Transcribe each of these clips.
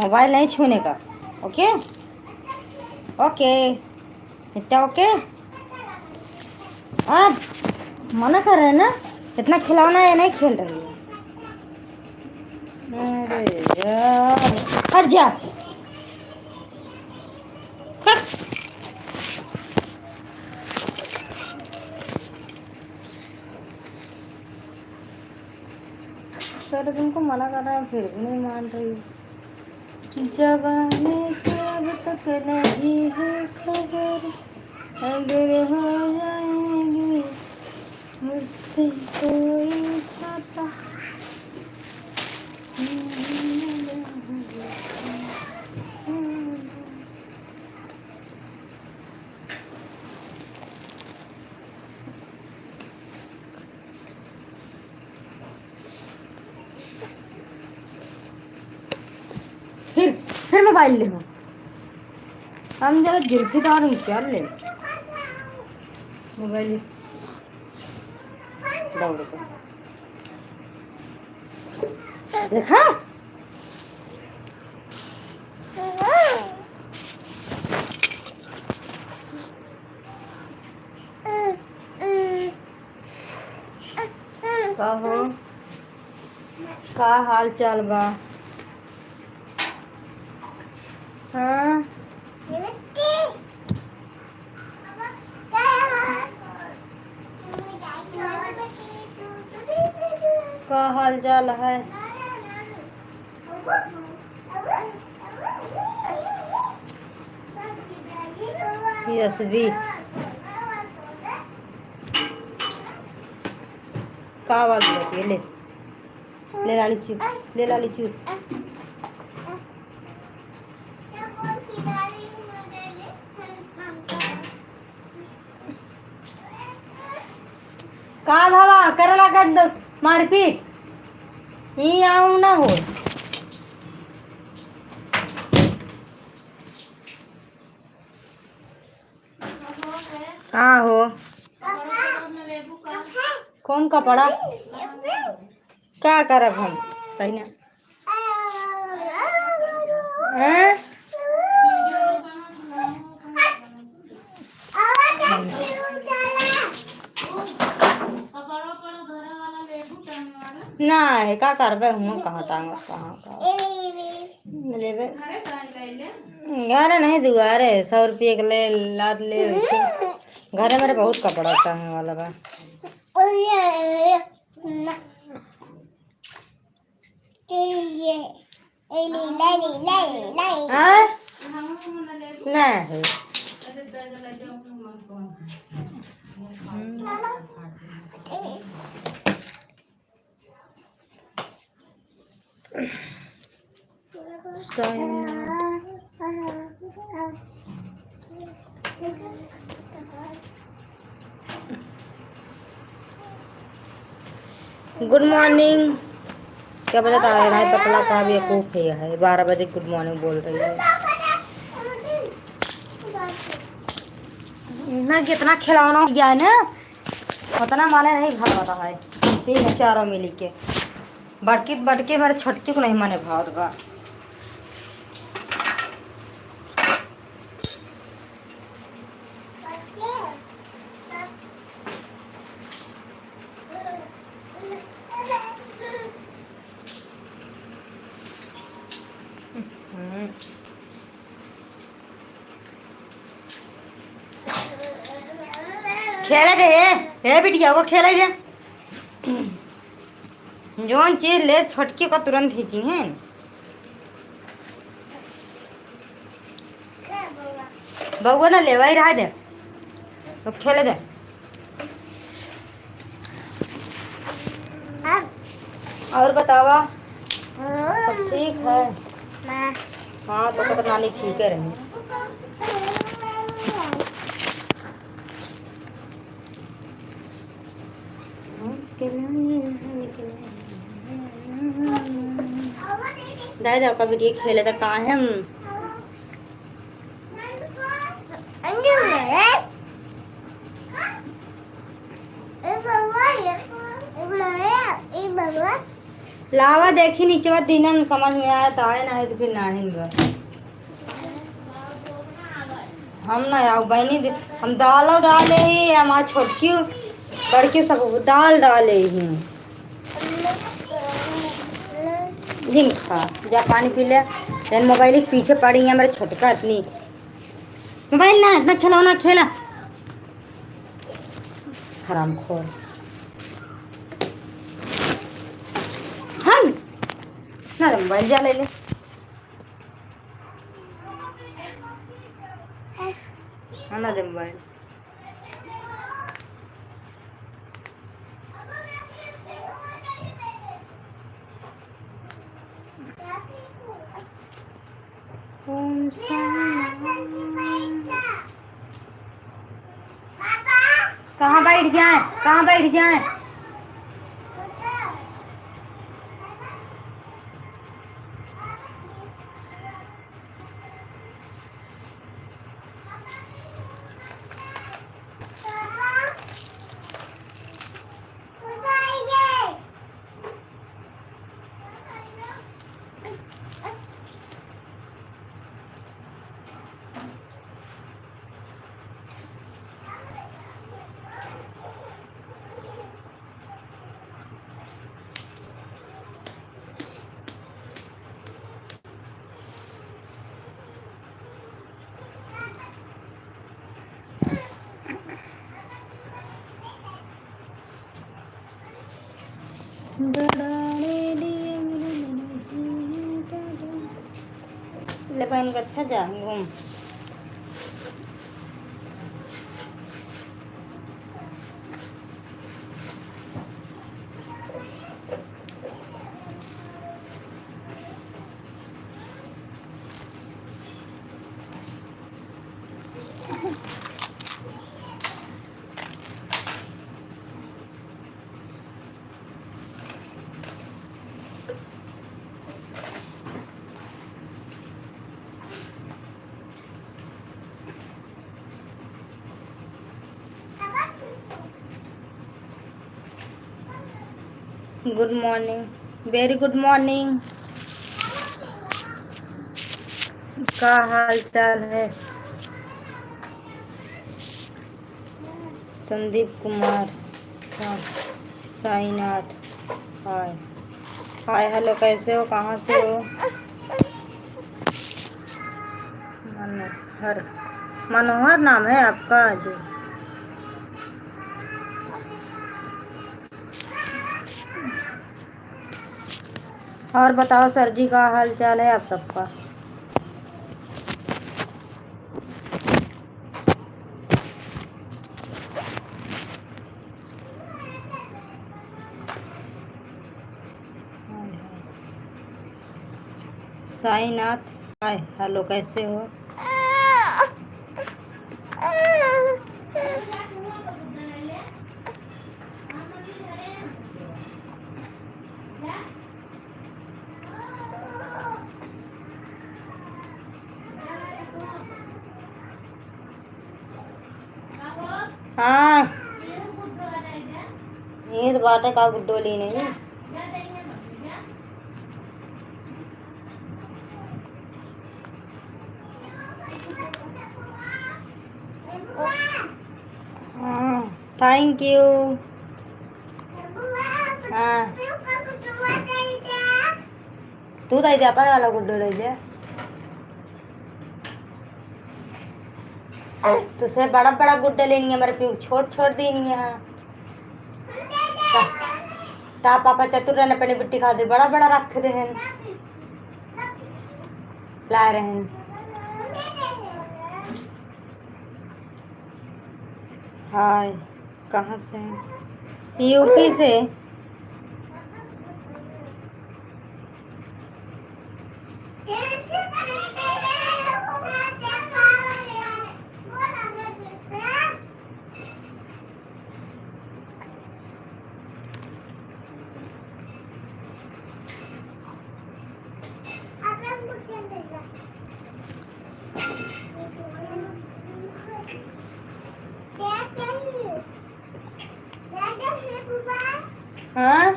Mobile नहीं छूने का। ओके ओके, इतना ओके। अब मना कर रहे हैं ना, इतना खिलौना है, नहीं खेल रही है। अरे यार, हट जा। सर तुमको मना कर रहा है, फिर भी नहीं मान रही। जवानी कब तक नहीं है खबर, अगर हो जाएगी मुझसे कोई खाता। फिर मोबाइल ले, हम ज़्यादा जुल्फीदार हूँ क्या? ले मोबाइल दौड़ के देखा। का हो, का हाल चाल बा? हाँ का हाल चाल है? यशवी का आवाज होती है? ले ले लाली चूस, ले लाली चूस। का भावा करला का मारपीट ही आऊँ ना हो। हाँ हो, कौन कपड़ा क्या करब हम सही ना? हैं? नहीं का करबे हम, कहाँ टांग कहाँ लेबे। घर नहीं दुआरे 100 रुपये के ले लाद ले। घरे मेरे बहुत कपड़ा टांगे वाला बा। नहीं गुड मॉर्निंग। क्या बता रहा है? पतला का भी बेवकूफ है, 12 बजे गुड मॉर्निंग बोल रही है ना। कितना खिलौना हो गया है ना, उतना माने नहीं भावता है। 3 4 मिली के बटकी हमारे छोटकी को नहीं माने भावत बा। खेले दे हे बिटिया को, खेले दे। जौन चीज ले छोटकी को तुरंत खींची है। बउआ ना ले वही रहा दे तो खेले दे। और बतावा, सब ठीक है? हाँ तो नानी ठीक है रही। दादा कभी ठीक खेले तो कहाँ है हम? लावा देखी नीचे दिन में समझ में आया तो आए ना है तो फिर ना ही हम ना आओ बहनी हम दाल डाले ही हमारा छोटकी बड़की सब दाल डाले ही झिंग खा जा पानी पी ले फिर मोबाइल के पीछे पड़ी है मेरे छोटका इतनी मोबाइल ना इतना खिलौना खेला हराम खोर हम ना दे मोबाइल जा ले ले ना दे मोबाइल कहाँ बैठ जाए कहाँ बैठ जाए ले पहन के अच्छा जा घूम good morning very good morning का हाल चाल है संदीप कुमार साईनाथ हाय हाय हेलो कैसे हो कहाँ से हो मनोहर मनोहर नाम है आपका जो और बताओ सर जी का हाल चाल है आप सबका साईनाथ हाय हेलो कैसे हो हाँ ये तो बात है का गुड्डोली नहीं हाँ थैंक यू हाँ तू दे जा पर वाला गुड्डो दे जा तुझसे बड़ा बड़ा गुड्डे लेनी है मेरे पे छोट छोट देनी है ता पापा चतुर रहने पहले बिट्टी खा दे बड़ा बड़ा रख दे हैं ला रहे हैं हाय कहाँ से यूपी से हाँ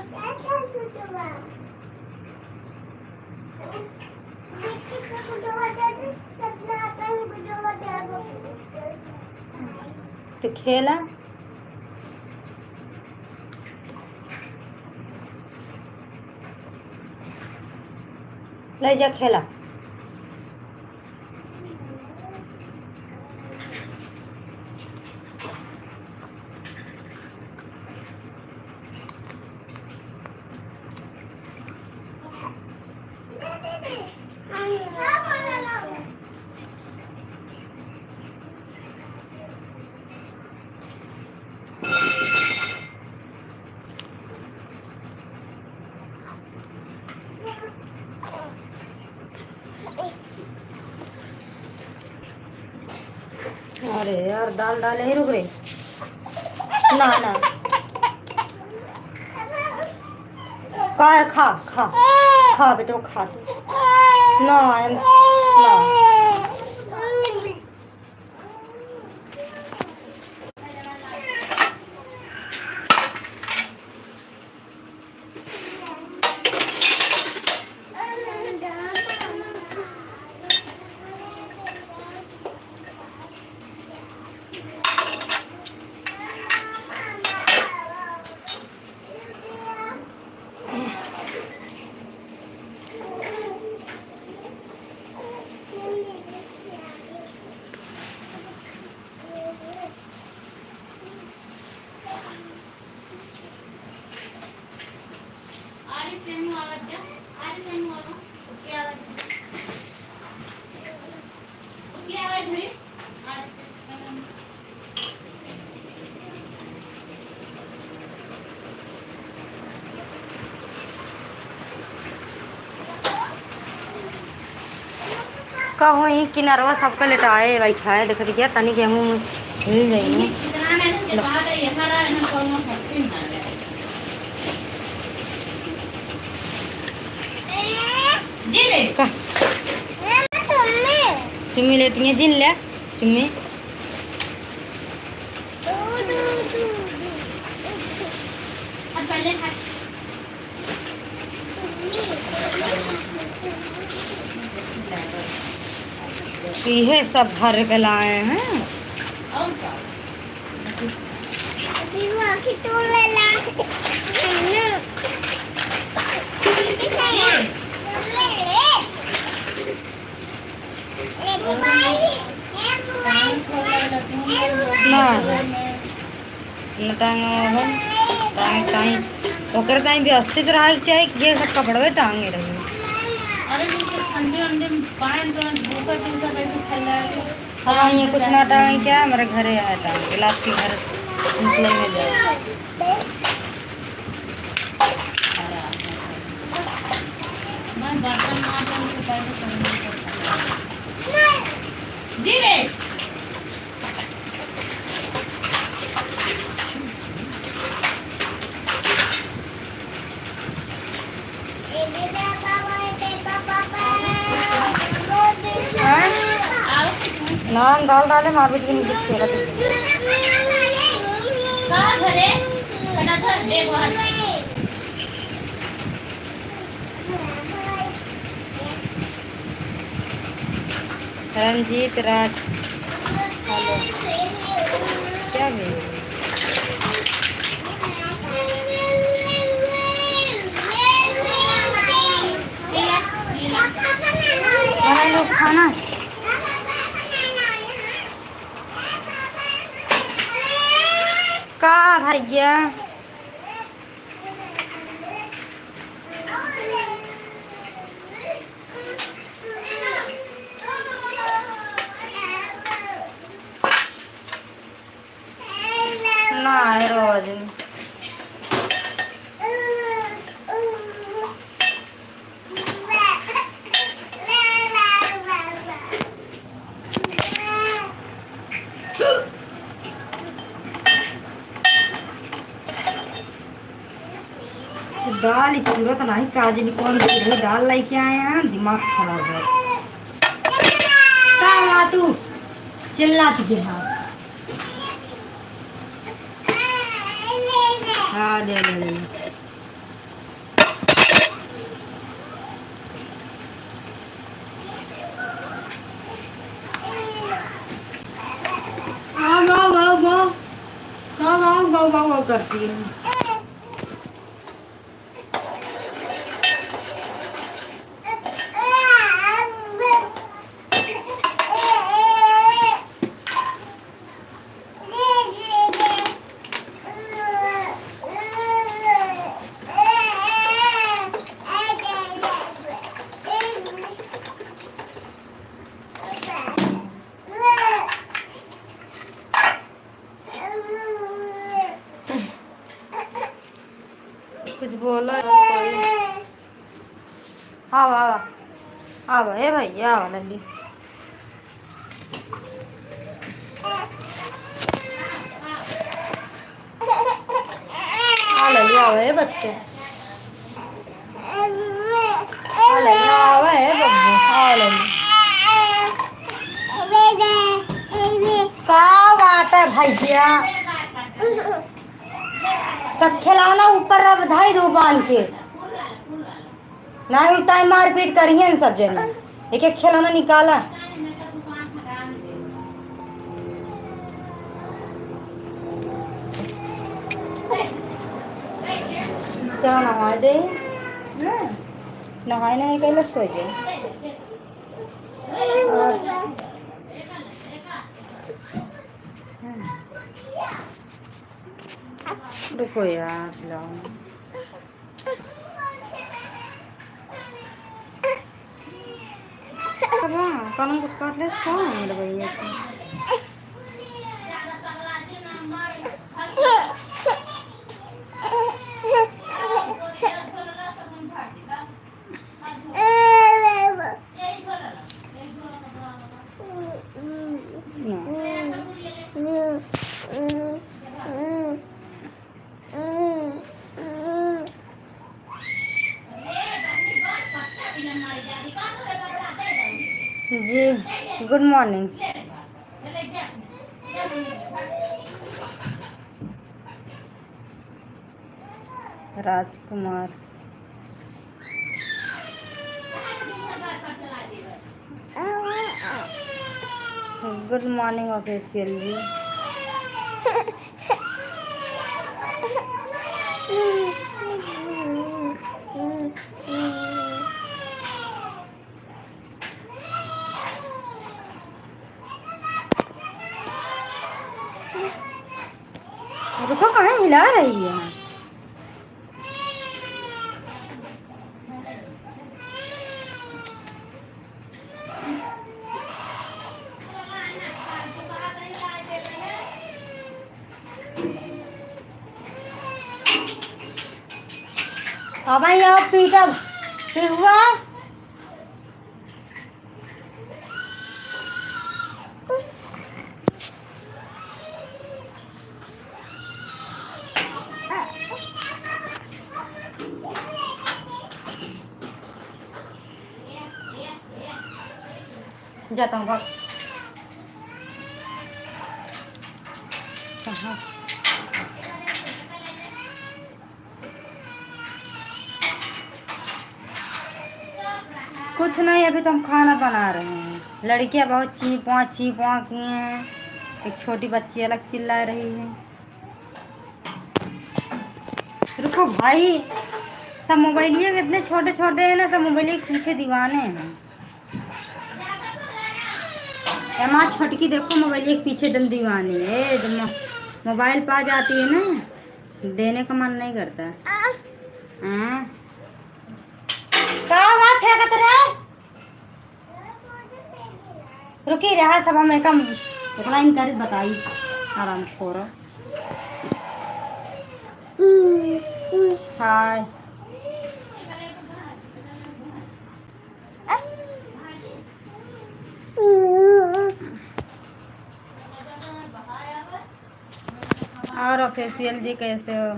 खेला ले जा खेला। अरे यार दाल डाले ही रुक रहे ना ना खा खा खा बेटो खा ना ना कहूँ ही किनारवा सबका लेटाए बैठा है देख क्या तनी गेहूँ हिल जाएंगे चुम्मी लेती है जिन ले चुम्मी ये सब भर के लाए हैं ओकर ताई व्यवस्थित रहा चाहिए कि ये सब कपड़े टांगे रही हाँ ये कुछ ना टांगे क्या हमारे घरे है टांगे गिलास के घर निकले में जाए जी रे नान दाल डाले मार बेटी के नीचे फेरा रंजीत राज क्या भी लोग खाना का भैया ना रोज दाल की जरूरत नहीं काजी कौन दाल लेके आए हैं दिमाग खराब है का तू चिल्लाती के हाँ दे दे दे हाँ वो करती है। कुछ बोला आओ आओ आओ ए भैया आओ लल्ली आओ लल्ली आओ ए बच्चे आओ लल्ली आओ ए बब्बू आओ लल्ली क्या बात है भैया सब खिलौना ऊपर रब धाई दो बांध के नहीं उतना मारपीट करिए सब जने एक एक खिलौना निकाला क्या नहा दे नहाए नहीं कैसे सो जाए रुको यार लाओ कौन कुछ काट ले कौन है मेरे भैया जी गुड मॉर्निंग राजकुमार गुड मॉर्निंग ऑफिशियल जी रुको कहाँ हिला रही है अब आप पीटा हुआ जाता हूँ भाग कुछ नहीं अभी तो हम खाना बना रहे हैं लड़कियां बहुत छी किए हैं एक छोटी बच्ची अलग चिल्ला रही है रुको भाई सब मोबाइलिए कितने छोटे छोटे हैं ना सब मोबाइलिए के पीछे दीवाने हैं माँ छोटकी देखो मोबाइलिए के पीछे दम दीवानी है मोबाइल पा जाती है ना देने का मन नहीं करता हाँ फेंकत रहे रुकी रहा सब हमें कम लाइन कर बताई आराम छोड़ो हाय और ऑफिशियल जी कैसे हो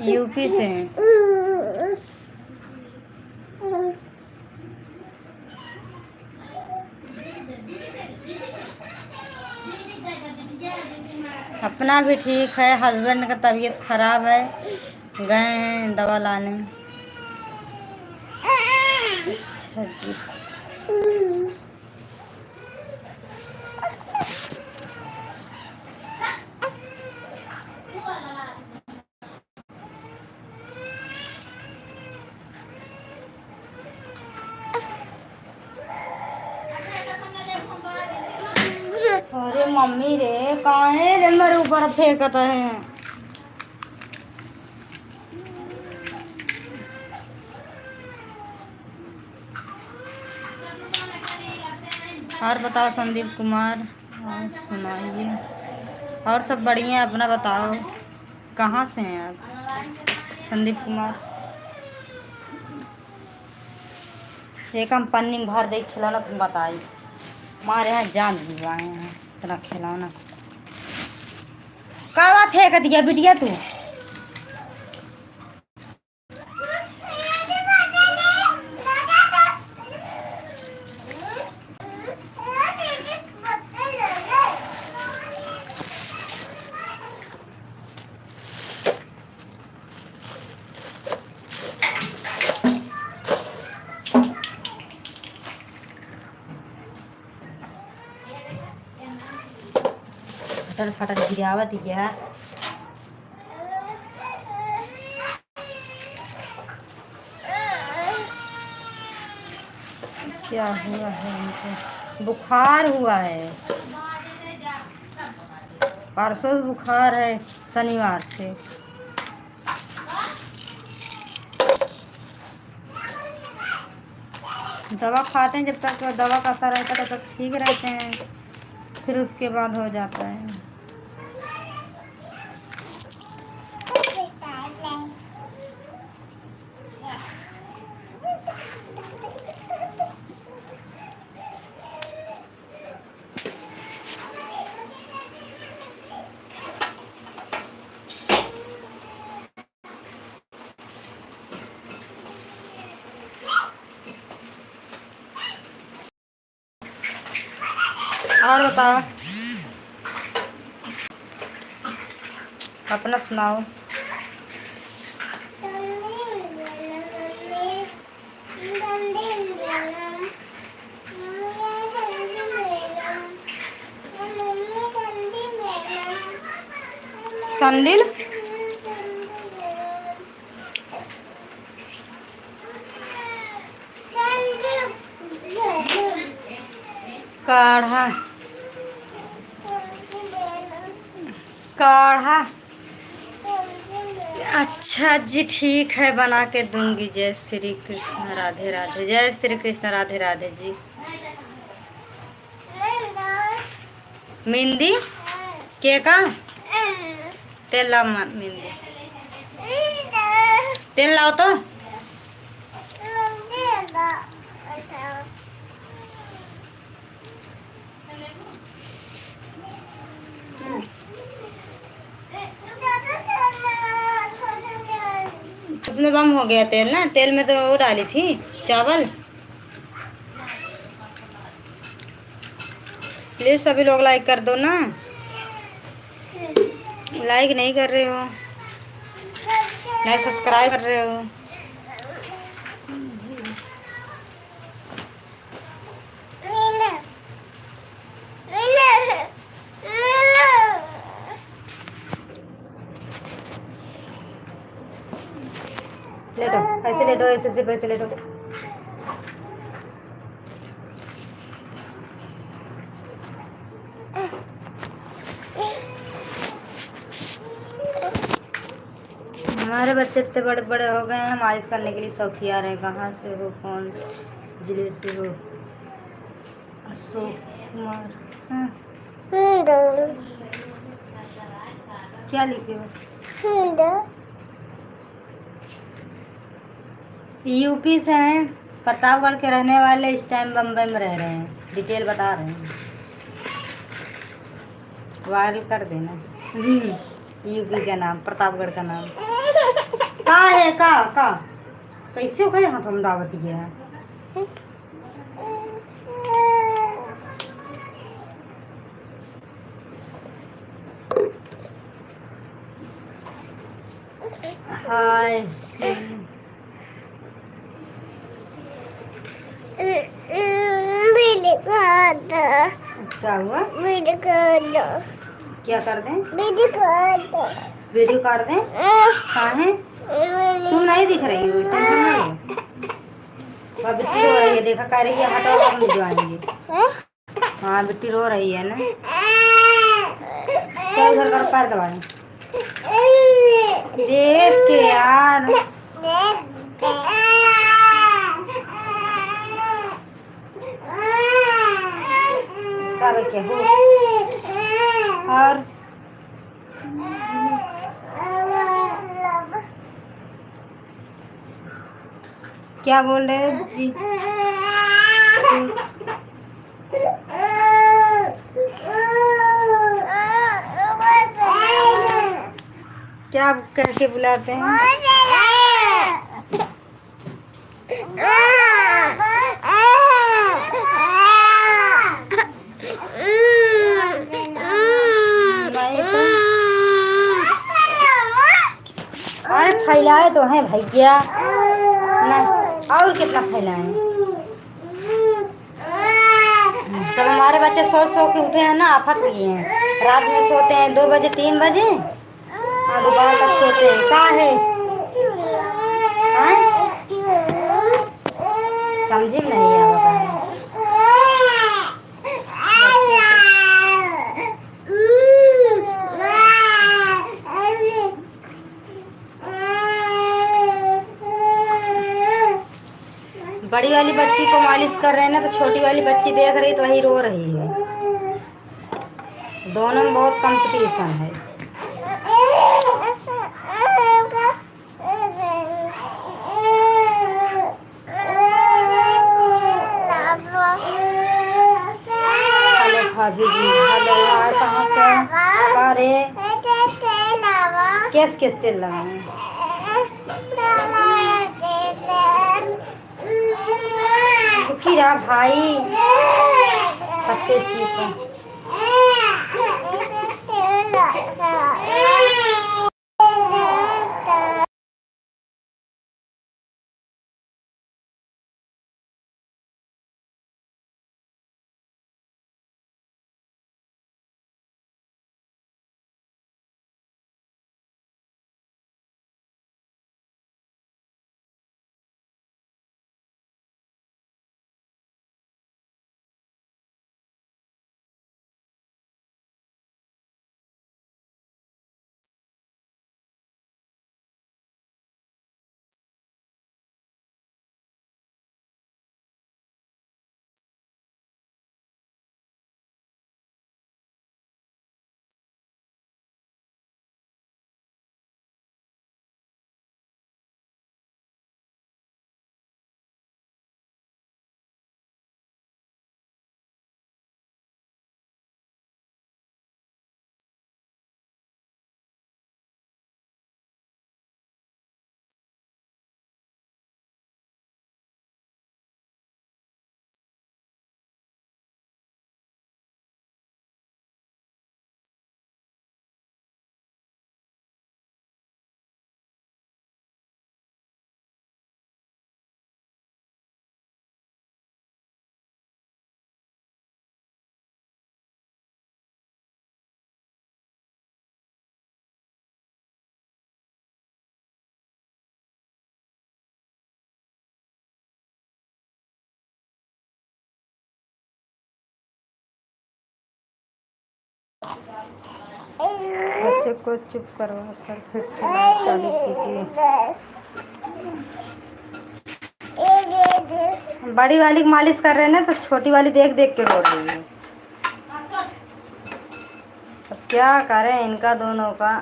यूपी से अपना भी ठीक है, हस्बैंड का तबीयत खराब है, गए हैं दवा लाने। अच्छा जी। अरे मम्मी रे कहाँ है रे, मेरे ऊपर फेंकता है। और बताओ संदीप कुमार, और सुनाइए। और सब बढ़िया, अपना बताओ, कहाँ से हैं आप संदीप कुमार? एक हम पन्नी में भर दे खिलौना, तुम बताइए। हमारे यहाँ जान भिजवाए हैं इतना खिलौना। कहाँ फेंक दिया बिटिया तू? फटल फटल गिरावत गया। क्या हुआ है इनको? बुखार हुआ है, परसों से बुखार है, शनिवार से। दवा खाते हैं, जब तक दवा का असर रहता है तब तक ठीक रहते हैं, फिर उसके बाद हो जाता है। और बताओ, अपना सुनाओ। संदिल काढ़ा, काढ़ा। अच्छा जी, ठीक है, बना के दूंगी। जय श्री कृष्ण, राधे राधे। जय श्री कृष्ण, राधे राधे जी। मेहंदी के का तेल लाओ, मेहंदी तेल लाओ तो। उसमें बम हो गया तेल ना, तेल में तो वो डाली थी चावल। प्लीज सभी लोग लाइक कर दो ना, लाइक नहीं कर रहे हो, नहीं सब्सक्राइब कर रहे हो। लेटो, ऐसे लेटो, ऐसे सिर्फ ऐसे लेटो। हमारे बच्चे इतने बड़े बड़े हो गए हैं, मालिश करने के लिए शौकिया रहे। कहाँ से हो, कौन जिले से हो? अशोक कुमार। हाँ। क्या लिखे हो? यूपी से हैं, प्रतापगढ़ के रहने वाले, इस टाइम बम्बई में रह रहे हैं। डिटेल बता रहे हैं, वायरल कर देना। यूपी का नाम, प्रतापगढ़ का नाम का है का कैसे हो यहाँ हम दावत गया है। हाय क्या हुआ? क्या कर दें? वीडियो काट दें? कहाँ है? तुम नहीं दिख रही हो, टेंशन नहीं लो। और बिट्टी रो रही है, देखा कह रही है हटाओ हम भिजवाएंगे। हाँ बिट्टी रो रही है ना। चल घर कर पैर दबाए देख के यार। सब क्या हो और क्या बोल रहे हो जी? क्या करके बुलाते हैं? अरे फैलाए तो हैं भैया ना, और कितना फैलाए? सब हमारे बच्चे सो के उठे हैं ना, आफत हुई हैं। रात में सोते हैं 2 बजे 3 बजे, हाँ दोपहर तक सोते हैं। क्या है समझी में नहीं है बताए। बड़ी वाली बच्ची को मालिश कर रहे हैं ना, तो छोटी वाली बच्ची देख रही तो वही रो रही है। दोनों में बहुत कंपटीशन है। हेलो भाभी जी, हेलो। आए कहाँ से? अरे किस किस तेल लगाए? दुखी रहा भाई सबके चीज। बच्चे को चुप करवा कर फिर से बात चालू कीजिए। बड़ी वाली की मालिश कर रहे हैं ना, तो छोटी वाली देख देख के रो रही है। अब क्या करें इनका दोनों का।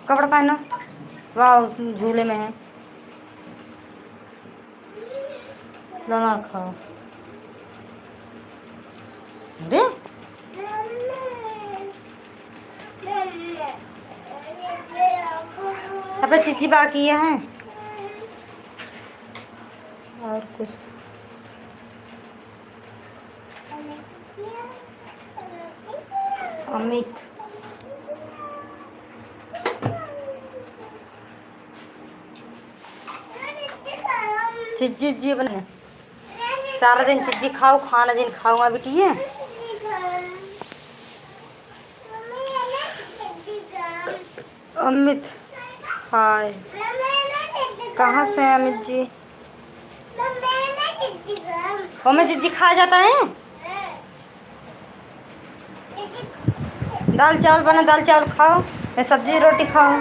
कपड़ा पहनो, वाह झूले में है। दोनों खाओ दे। अब चीची बाकी है और कुछ। अमित चिज्जी जी बने सारा दिन चिज्जी खाओ, खाना दिन खाऊंगा बेटी है। अमित हाय, कहाँ से हैं अमित जी? मैं चिज्जी खा जाता है। दाल चावल बना, दाल चावल खाओ या सब्जी रोटी खाओ।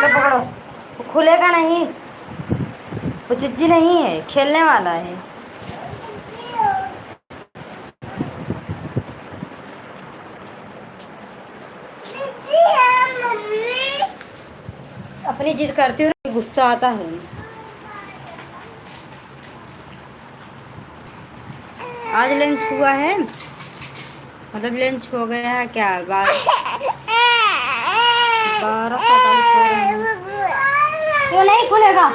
ले पकड़ो, वो खुलेगा नहीं, वो चिज्जी नहीं है, खेलने वाला है। अपनी जिद करती हूँ, गुस्सा आता है। आज लंच हुआ है, मतलब लंच हो गया है क्या? 12:45 हो रहे हैं। वो नहीं खुलेगा।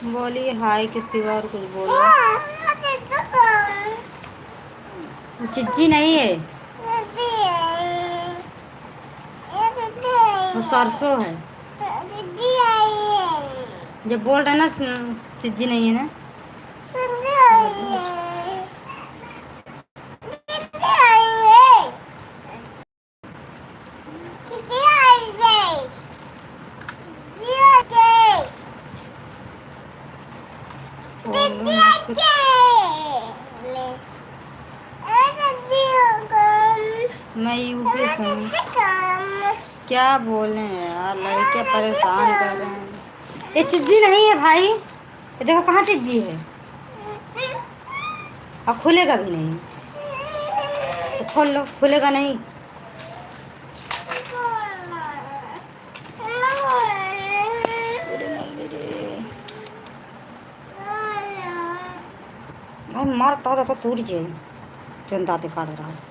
बोलिए हाय के सिवा और कुछ बोलो। चिज्जी नहीं है, वो सरसों है। जब बोल रहे ना चिज्जी नहीं है ना। मैं यूपी से हूँ। क्या बोले यार, लड़के परेशान कर रहे हैं। ये चिज्जी नहीं है भाई, ये देखो कहाँ चिज्जी है। अब खुलेगा भी नहीं, तो खोल लो, खुलेगा नहीं। मैं मारता होता तो टूट जाए, जनता ते काट रहा है।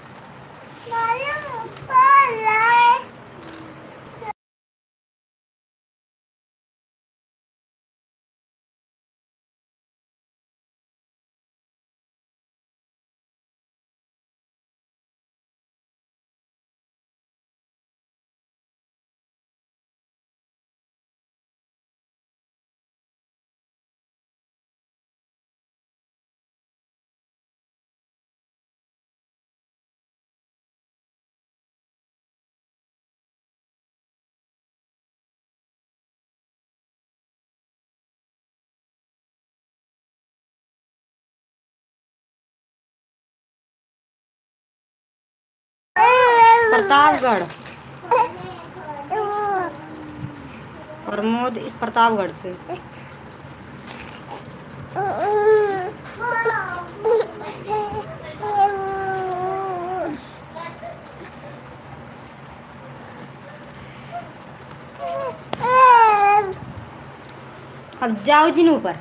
प्रतापगढ़, प्रमोद प्रतापगढ़ से। अब जाओ जिन ऊपर।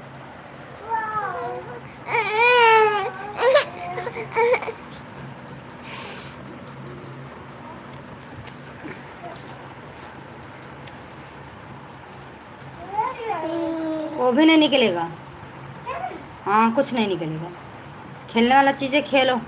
वो भी नहीं निकलेगा। हाँ कुछ नहीं निकलेगा, खेलने वाला चीज़ें खेलो।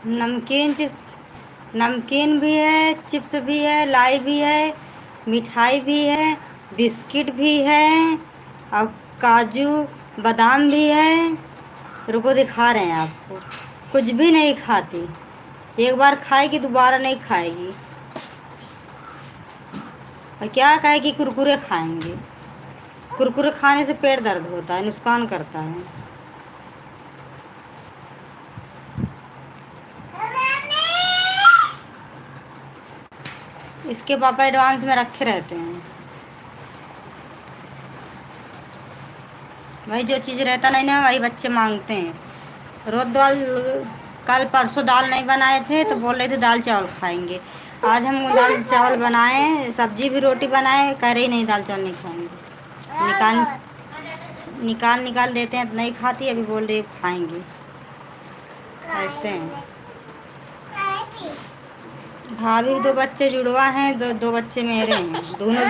नमकीन चिप्स, नमकीन भी है, चिप्स भी है, लाई भी है, मिठाई भी है, बिस्किट भी है और काजू बादाम भी है। रुको दिखा रहे हैं आपको। कुछ भी नहीं खाती, एक बार खाएगी दोबारा नहीं खाएगी। और क्या कहेगी कुरकुरे खाएंगे। कुरकुरे खाने से पेट दर्द होता है, नुकसान करता है। इसके पापा एडवांस में रखे रहते हैं। वही जो चीज़ रहता नहीं ना वही बच्चे मांगते हैं। रोज दाल, कल परसों दाल नहीं बनाए थे तो बोल रहे थे दाल चावल खाएंगे। आज हम दाल चावल बनाए, सब्जी भी रोटी बनाए, कह रही नहीं दाल चावल नहीं खाएंगे। निकाल निकाल देते हैं तो नहीं खाती, अभी बोल रही खाएंगे। ऐसे हैं। भाभी के 2 बच्चे जुड़वा हैं, दो बच्चे मेरे हैं, दोनों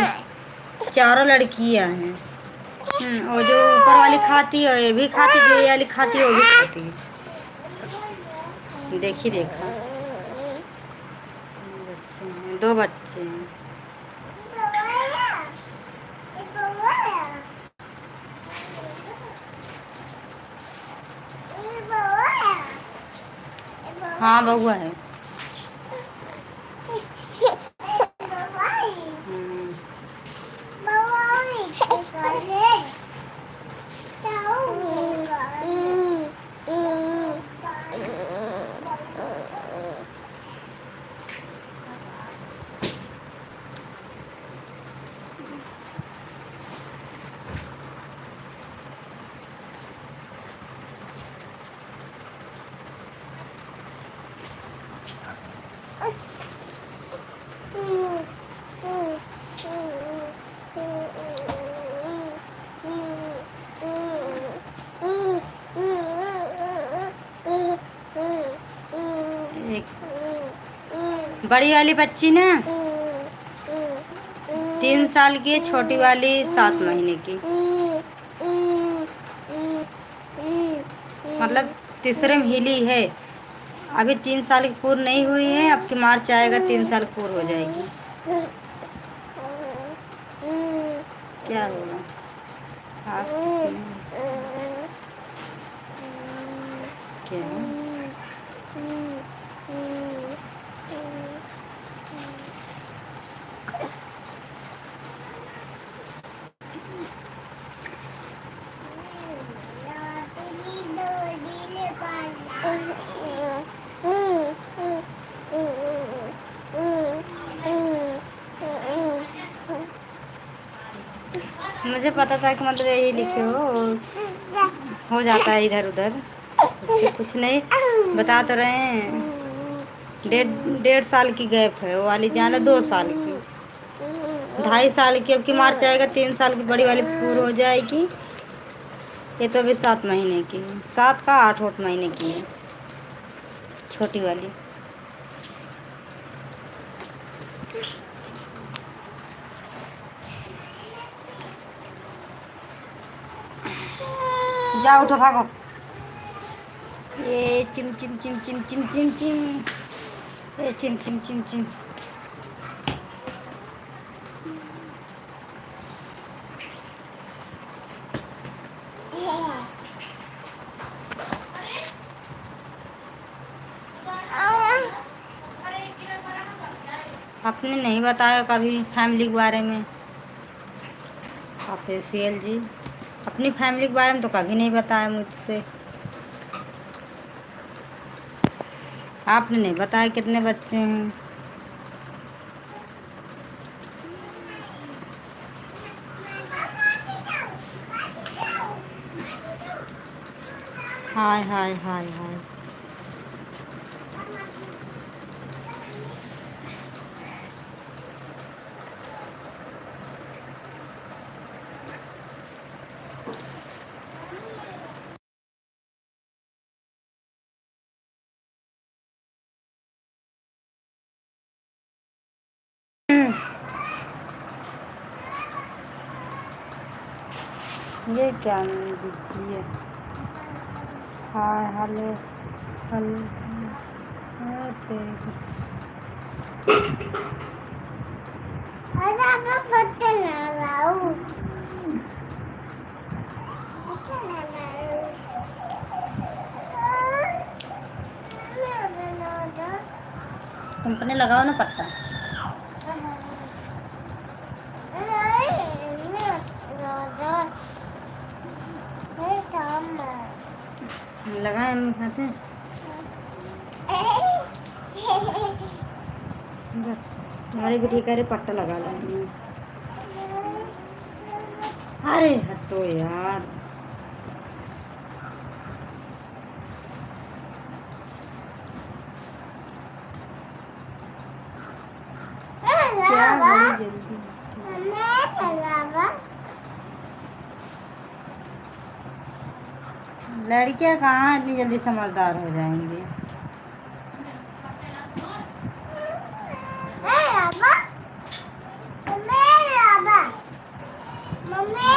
चारों लड़कियां हैं। और जो ऊपर वाली खाती है ये भी खाती, जो ये वाली खाती है वो भी खाती है। देखी देखा। बच्चे हैं, 2 बच्चे हैं। हाँ बउआ है। बड़ी वाली बच्ची ना 3 साल की, छोटी वाली 7 महीने की, मतलब तीसरे में हिली है। अभी 3 साल की पूर्ण नहीं हुई है, अब की मार्च आएगा 3 साल पूर्ण हो जाएगी। क्या होगा क्या मुझे पता था कि मतलब यही लिखे हो जाता है इधर उधर, इससे कुछ नहीं। बता तो रहे हैं। 1.5 साल की गैप है, वो वाली जाना 2 साल की, 2.5 साल की। अब की मार्च आएगा 3 साल की बड़ी वाली पूरी हो जाएगी। ये तो अभी 7 महीने की है, 7 का 8 महीने की है छोटी वाली। जाओ उठो भागो। ये चिम चिम चिम चिम चिम चिम चिम, ये चिम चिम चिम चिम। आपने नहीं बताया कभी फैमिली के बारे में। ऑफिशियल जी अपनी फैमिली के बारे में तो कभी नहीं बताया मुझसे। आपने नहीं बताया कितने बच्चे हैं। हाय हाय हाय हाय। ये क्या बिजी है। Hi hello hello. कंपनी लगाओ ना पट्टा। लगाए हम खाते हैं बस। हमारी बेटी कह रही पट्टा लगा लेंगे। अरे हटो यार, क्या बड़ी जल्दी। लड़कियां कहाँ इतनी जल्दी समझदार हो जाएंगी।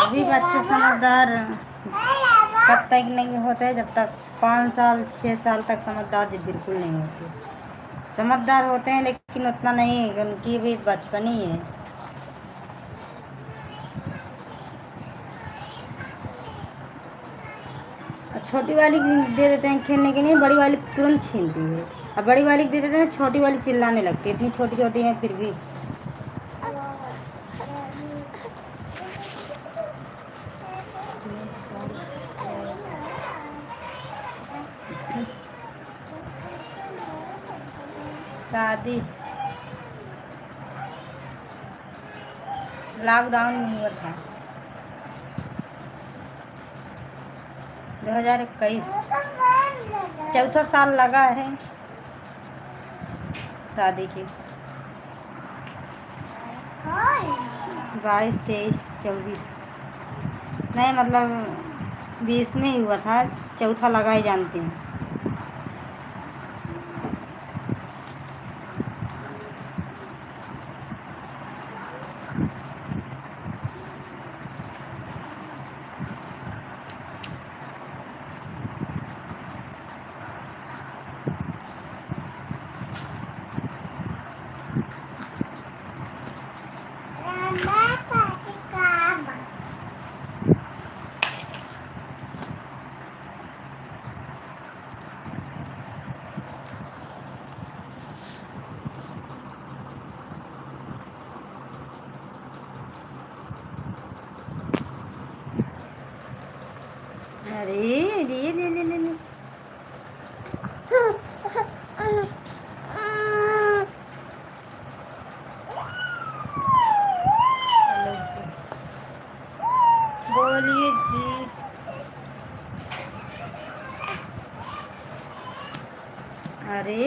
अभी बच्चे समझदार कब तक नहीं होते, जब तक 5 साल 6 साल तक समझदार बिल्कुल नहीं होते। समझदार होते हैं लेकिन उतना नहीं, उनकी भी बचपन ही है। छोटी वाली दे देते हैं खेलने के लिए, बड़ी वाली तुरंत छीनती है। अब बड़ी वाली दे देते हैं, छोटी वाली चिल्लाने लगती है। इतनी छोटी छोटी है फिर भी। शादी लॉकडाउन में हुआ था 2021। चौथा साल लगा है शादी की। 22 23 24 नहीं, मतलब 20 में ही हुआ था। चौथा लगा ही जानती हैं। अरे ले ले ले ले ले। बोलिए जी। अरे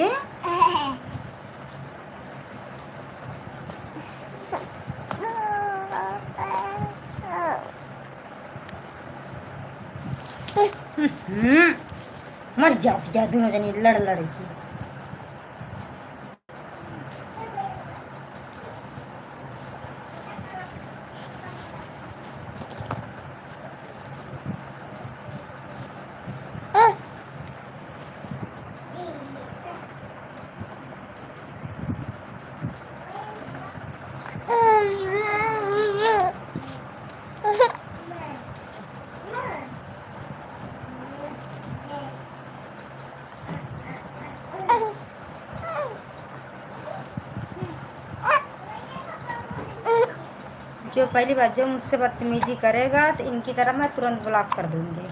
मर जाओ क्या दोनों जनी लड़ की। जो पहली बात जो मुझसे बदतमीजी करेगा तो इनकी तरफ मैं तुरंत ब्लॉक कर दूंगी।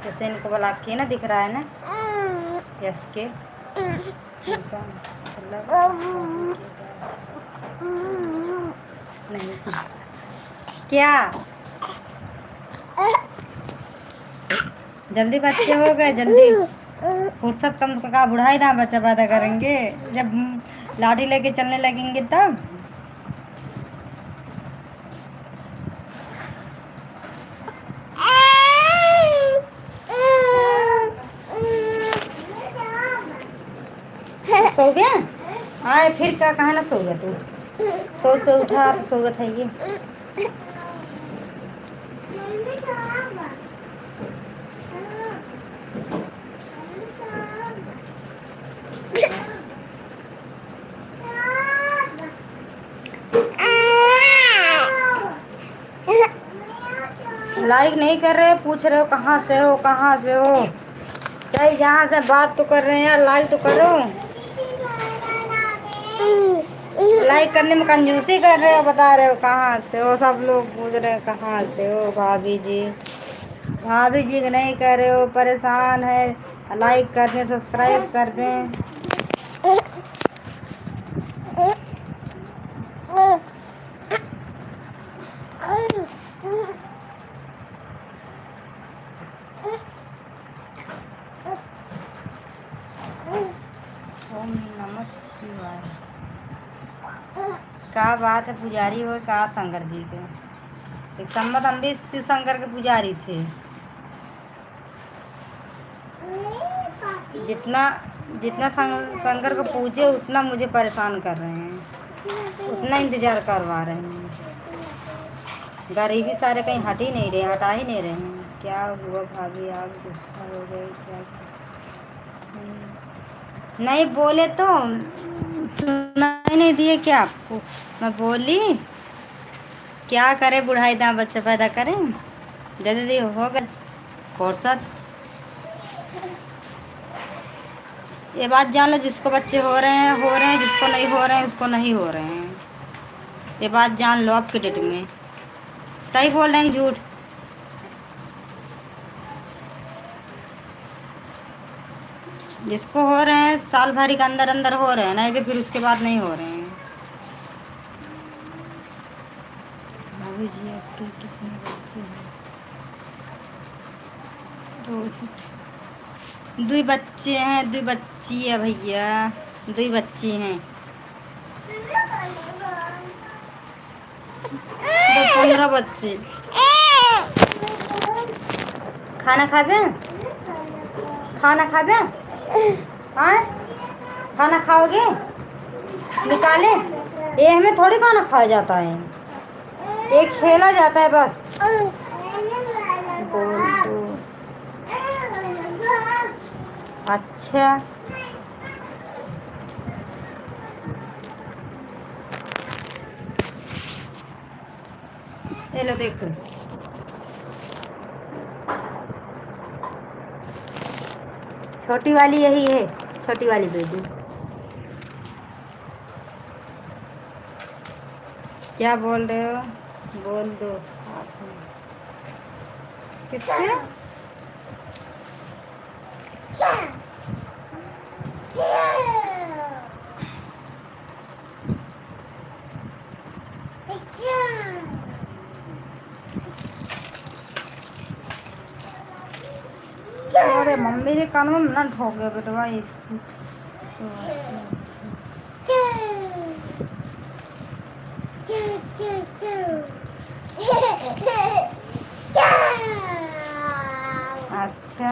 जैसे इनको ब्लॉक किया ना, दिख रहा है ना, यस के नहीं क्या जल्दी बच्चे हो गए, जल्दी फुर्सत कम का बुढ़ाई ना बच्चा पैदा करेंगे। जब लाठी लेके चलने लगेंगे तब। सो गया आए फिर क्या कहा ना, सो गया तू। सो उठा तो सो गया था ये। लाइक नहीं कर रहे, पूछ रहे हो कहाँ से हो कहाँ से हो। चाहे जहाँ से बात तो कर रहे हैं यार, लाइक तो करो। लाइक करने में कंजूसी कर रहे हो, बता रहे हो कहाँ से हो। सब लोग पूछ रहे हैं कहाँ से हो भाभी जी। भाभी जी नहीं कर रहे हो, परेशान है। लाइक कर दें, सब्सक्राइब कर दें। ओम नमः शिवाय। का बात है, पुजारी हो का शंकर जी के। एक सम्मत हम भी शिव शंकर के पुजारी थे। जितना जितना शंकर को पूजे उतना मुझे परेशान कर रहे हैं, उतना इंतजार करवा रहे हैं। गरीबी सारे कहीं हट ही नहीं रहे, हटा ही नहीं रहे हैं। क्या हुआ भाभी, आप गुस्सा हो गए क्या? नहीं बोले तो सुनाई नहीं दिए क्या आपको? मैं बोली क्या करे, बुढ़ाई दाम बच्चा पैदा करें। जल्दी हो गए फुर्सत। ये बात जान लो, जिसको बच्चे हो रहे हैं, जिसको नहीं हो रहे हैं उसको नहीं हो रहे हैं। ये बात जान लो आपके डेट में। सही बोल रहे हैं झूठ? जिसको हो रहे हैं साल भर के अंदर अंदर हो रहे हैं, नहीं तो फिर उसके बाद नहीं हो रहे हैं। भाभी जी आपके कितने बच्चे हैं? दो बच्चे हैं, दो बच्ची है भैया, दो बच्ची हैं। 15 बच्चे। खाना खाबे, खाना खाबे, हाँ खाना खाओगे? निकाले ये हमें थोड़ी खाना खाया जाता है, एक खेला जाता है बस। बोल दो। अच्छा ये लो देखो, छोटी वाली यही है, छोटी वाली बेबी। क्या बोल रहे हो? बोल दो। किससे? अरे मम्मी ने कान में ना ठोके बेटवा इस। अच्छा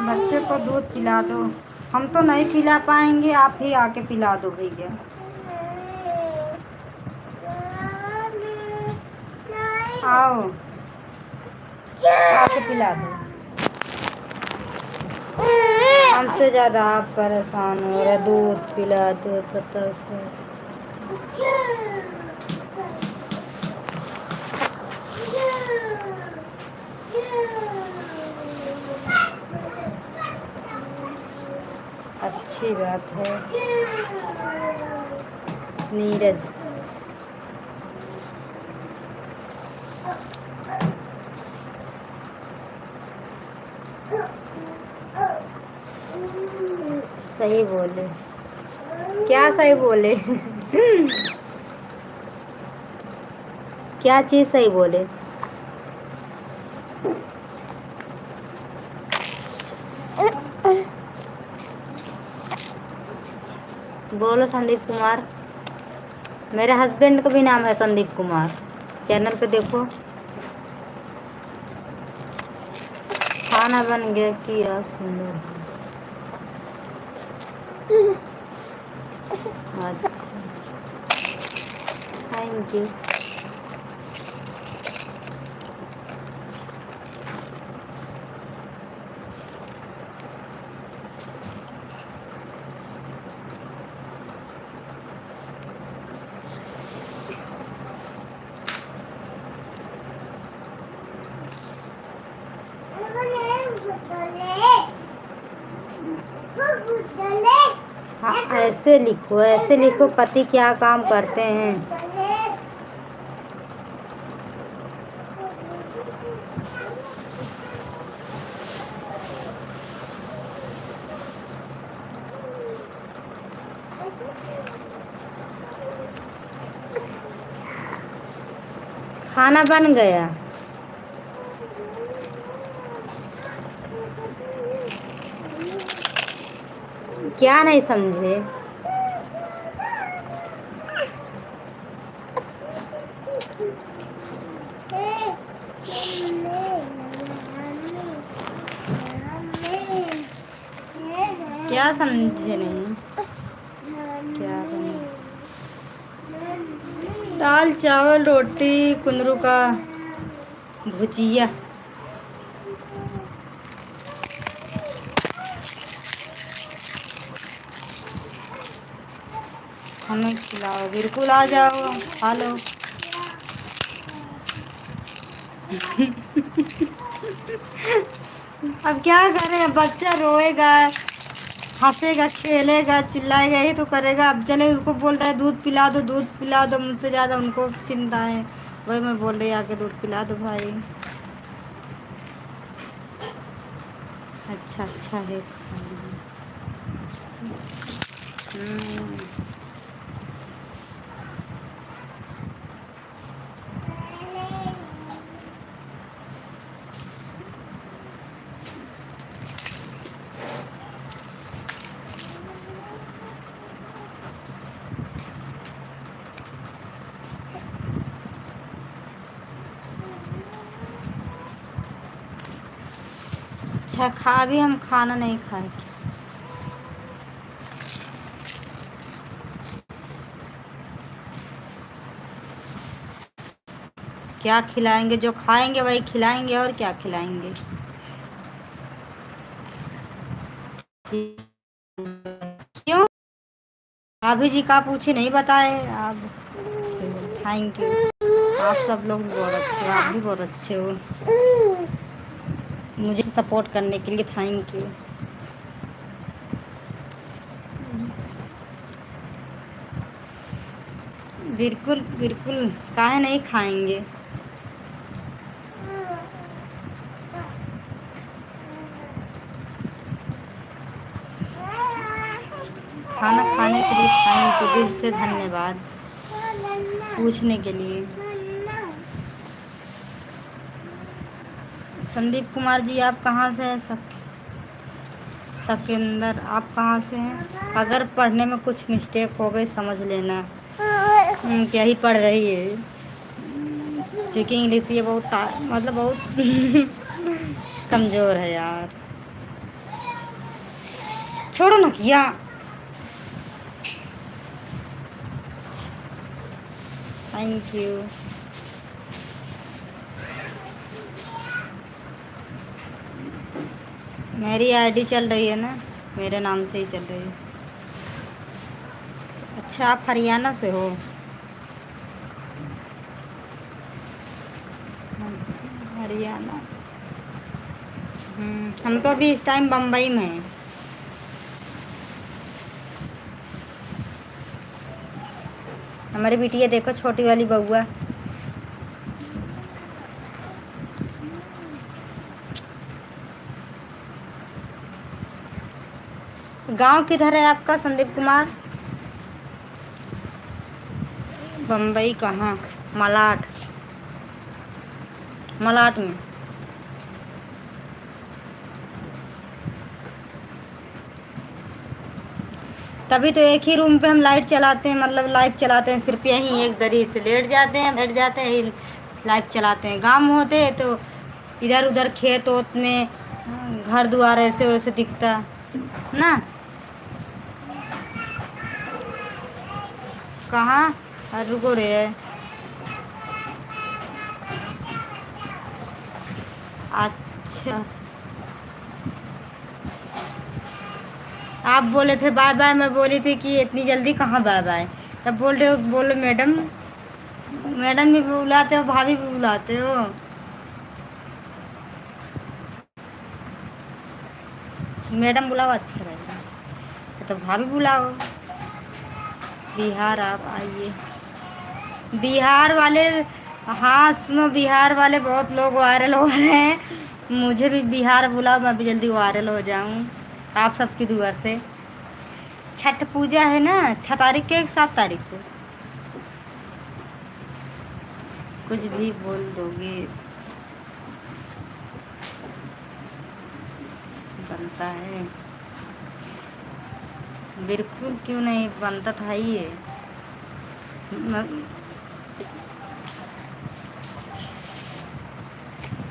बच्चे को दूध पिला दो। हम तो नहीं पिला पाएंगे, आप ही आके पिला दो भैया। आओ आके पिला दो। हमसे ज़्यादा आप परेशान हो रहे, दूध पिला दो पता क्या। अच्छी बात है नीरज। सही बोले, क्या सही बोले? क्या चीज़ सही बोले? बोलो संदीप कुमार। मेरे हस्बैंड का भी नाम है संदीप कुमार, चैनल पे देखो। खाना बन गया, क्या सुंदर। अच्छा थैंक यू। हाँ, ऐसे लिखो पति क्या काम करते हैं। खाना बन गया। क्या नहीं समझे? क्या समझे नहीं? क्या बने? दाल चावल रोटी कुंदरू का भुजिया। हमें खिलाओ, बिल्कुल आ जाओ, खा लो। अब क्या करें, बच्चा रोएगा, हंसेगा, खेलेगा, चिल्लाएगा, यही तो करेगा। अब चले उसको बोल रहा है दूध पिला दो, दूध पिला दो, मुझसे ज़्यादा उनको चिंता है। वही मैं बोल रही आके दूध पिला दो भाई। अच्छा अच्छा है। अच्छा खा भी, हम खाना नहीं खाए। क्या खिलाएंगे? जो खाएंगे वही खिलाएंगे, और क्या खिलाएंगे? क्यों? भाभी जी का पूछे नहीं बताए आप। Thank you. आप सब लोग भी बहुत अच्छे हो, आप भी बहुत अच्छे हो। मुझे सपोर्ट करने के लिए थैंक यू। बिल्कुल बिल्कुल, काहे नहीं खाएंगे। खाना खाने के लिए थैंक यू, दिल से धन्यवाद पूछने के लिए। संदीप कुमार जी आप कहाँ से हैं? सकेंदर आप कहाँ से हैं? अगर पढ़ने में कुछ मिस्टेक हो गई समझ लेना। क्या ही पढ़ रही है, क्योंकि इंग्लिश ये बहुत मतलब बहुत कमज़ोर है यार। छोड़ो ना किया। Thank you. मेरी आईडी चल रही है ना, मेरे नाम से ही चल रही है। अच्छा आप हरियाणा से हो? हरियाणा। हम तो अभी इस टाइम बम्बई में हैं। हमारी बिटिया देखो, छोटी वाली बउआ। गांव किधर है आपका संदीप कुमार? बम्बई कहाँ? मलाट। मलाट में। तभी तो एक ही रूम पे हम लाइट चलाते हैं, मतलब लाइट चलाते हैं सिर्फ यहीं, एक दरी से लेट जाते हैं, बैठ जाते हैं, लाइट चलाते हैं। गांव होते तो इधर उधर खेत वोत में घर द्वार ऐसे वैसे दिखता ना। कहाँ? रुको रे। अच्छा आप बोले थे बाय बाय, मैं बोली थी कि इतनी जल्दी कहाँ बाय बाय। तब बोल रहे हो, बोलो मैडम। मैडम भी बुलाते हो, भाभी भी बुलाते हो। मैडम बुलाओ, अच्छा रहेगा। तो भाभी बुलाओ। बिहार आप आइए। बिहार वाले, हाँ सुनो, बिहार वाले बहुत लोग वायरल हो रहे हैं। मुझे भी बिहार बुलाओ, मैं भी जल्दी वायरल हो जाऊं आप सबकी दुआ से। छठ पूजा है ना, 6 तारीख के 7 तारीख को। कुछ भी बोल दोगे, बनता है। बिल्कुल क्यों नहीं बनता था ये।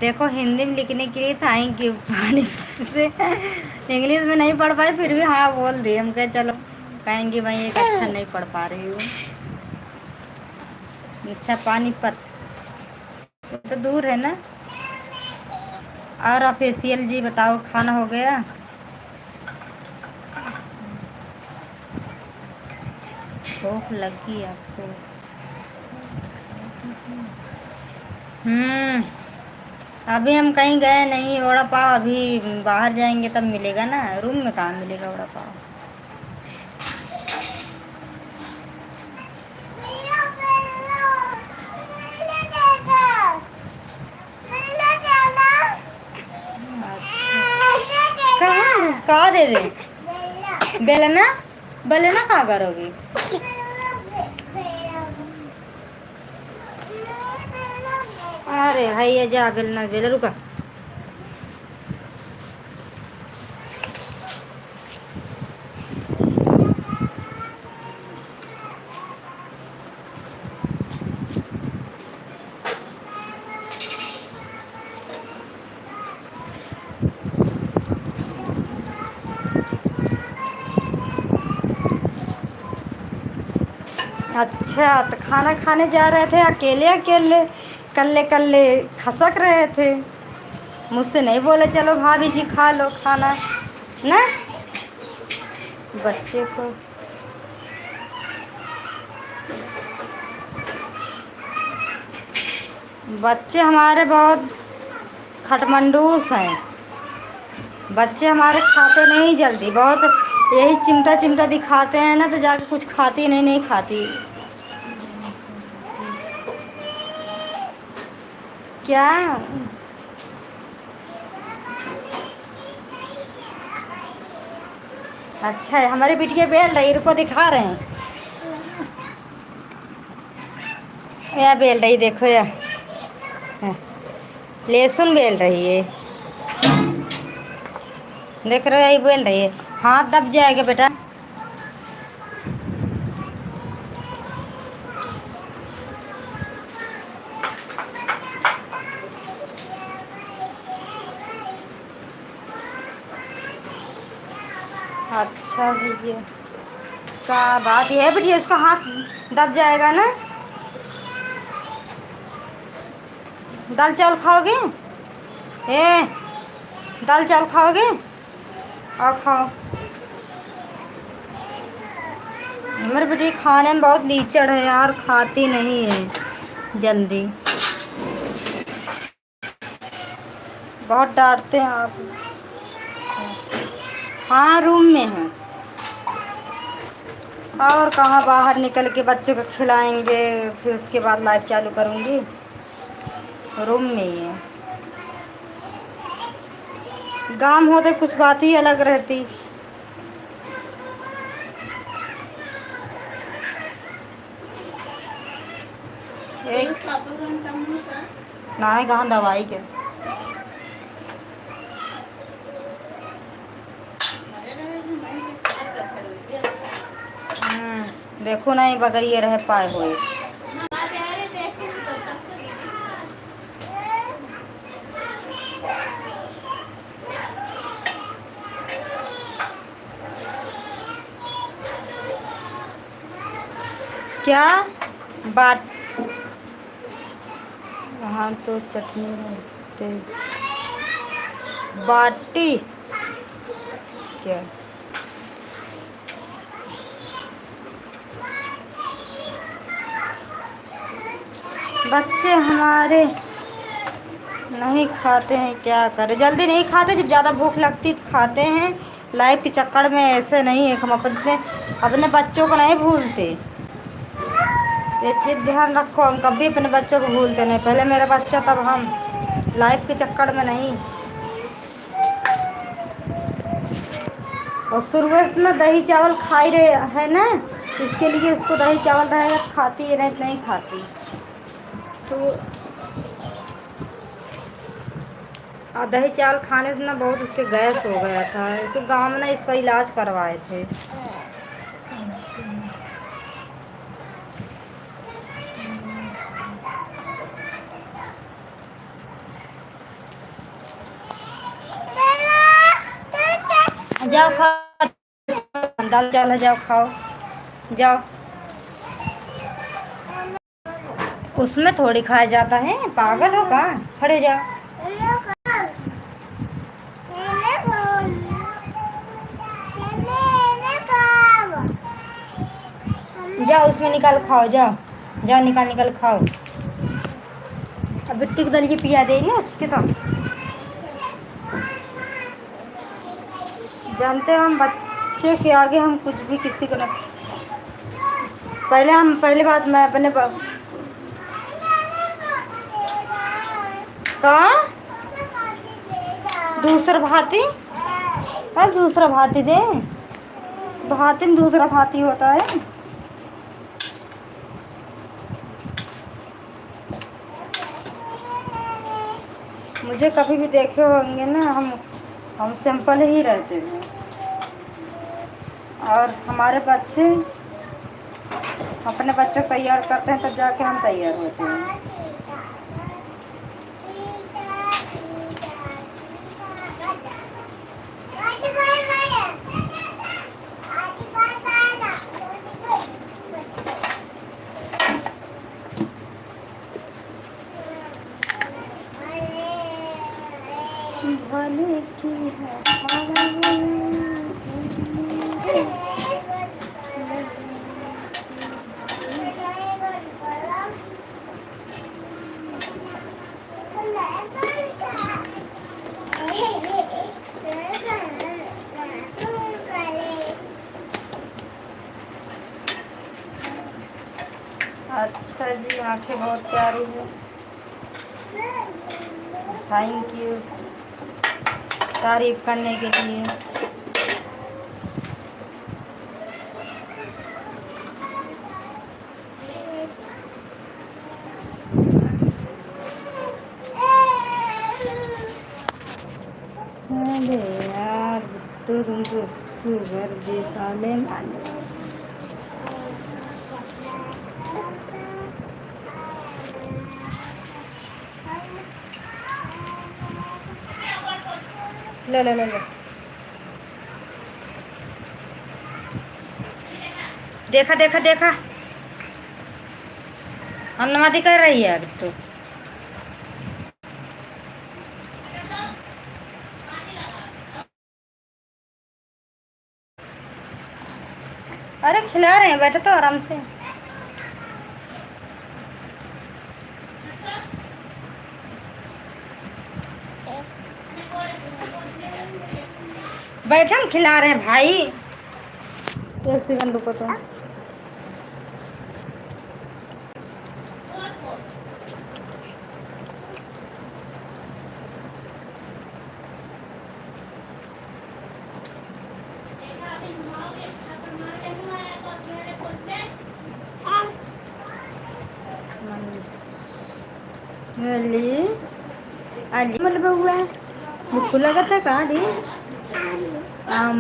देखो हिंदी में लिखने के लिए थैंक यू पानी से। इंग्लिश में नहीं पढ़ पाई, फिर भी हाँ बोल दिए। हम कहे चलो, कहेंगे भाई एक अच्छा नहीं पढ़ पा रही हूँ। अच्छा पानीपत तो दूर है ना। और ऑफिशियल जी बताओ, खाना हो गया। भूख लगी आपको। हम्म। अभी हम कहीं गए नहीं, वड़ा पाव अभी बाहर जाएंगे तब मिलेगा ना, रूम में कहाँ मिलेगा वड़ा पाव। कहाँ कहाँ दे दे बेलना। बेलना कहाँ करोगी। अरे भैया जा, बेलना बेला, रुका। अच्छा तो खाना खाने जा रहे थे अकेले अकेले, कल्ले कल्ले खसक रहे थे। मुझसे नहीं बोले चलो भाभी जी खा लो खाना ना। बच्चे को, बच्चे हमारे बहुत खटमंडूस हैं। बच्चे हमारे खाते नहीं जल्दी, बहुत यही चिमटा चिमटा दिखाते हैं ना, तो जाके कुछ खाती नहीं, नहीं खाती। क्या अच्छा है, हमारी बिटिया बेल रही, रुको दिखा रहे हैं। या बेल रही देखो, या लहसुन बेल रही है, देख रहे हो, यही बेल रही है। हाथ दब जाएगा बेटा। अच्छा भैया, क्या बात है बेटिया, उसका हाथ दब जाएगा ना। दाल चावल खाओगे। ए, दाल चावल खाओगे, और खाओ। हमारी बेटी खाने में बहुत लीचड़ है यार, खाती नहीं है जल्दी, बहुत डांटते हैं आप। हाँ रूम में है। और कहाँ बाहर निकल के बच्चों को खिलाएंगे, फिर उसके बाद लाइव चालू करूँगी। रूम में ही है। गांव होते कुछ बात ही अलग रहती। एक ना है कहाँ दवाई के। देखो नहीं बगैर ये रह पाए हुए। क्या बाट, हाँ तो चटनी रहते बाटी क्या। बच्चे हमारे नहीं खाते हैं, क्या करें, जल्दी नहीं खाते, जब ज़्यादा भूख लगती तो खाते हैं, लाइफ के चक्कर में ऐसे नहीं है, हम अपने अपने बच्चों को नहीं भूलते। ये चीज़ ध्यान रखो, हम कभी अपने बच्चों को भूलते नहीं। पहले मेरा बच्चा तब हम, लाइफ के चक्कर में नहीं। और शुरू से ना दही चावल खा ही रहे है ना, इसके लिए उसको दही चावल रहेगा खाती है, नहीं तो नहीं खाती। तो और दही चावल खाने से ना बहुत उसके गैस हो गया था, इसके गाँव में ना इसका इलाज करवाए थे। जाओ खाओ, दाल चावल है, जाओ खाओ जाओ। उसमें थोड़ी खाया जाता है, पागल हो का, खड़े जाओ। जाओ उसमें निकाल खाओ, जाओ जाओ, निकाल निकाल खाओ। अब बिट्टी को दलिए पिया दे ना अच्छे तो। जानते हो हम बच्चे के आगे हम कुछ भी किसी को नहीं। पहले बात मैं अपने कहाँ दूसरा भाती, अब दूसरा भाती दे, भाती में दूसरा भाती होता है। मुझे कभी भी देखे होंगे ना, हम सिंपल ही रहते हैं, और हमारे बच्चे अपने बच्चों को तैयार करते हैं तब जाके हम तैयार होते हैं। भले की है अच्छा जी, आंखें बहुत प्यारी है, थैंक यू तारीफ करने के लिए। अरे यार तुमको शुगर दे साले माने। ले ले ले ले, देखा देखा देखा, हम नमाज़ी कर रही है अब तो। अरे खिला रहे हैं, बैठो तो आराम से। बैठे हम खिला रहे हैं भाई, एक सेकंड रुको तो। मतलब हुआ मुख लगा था कहाँ दी काम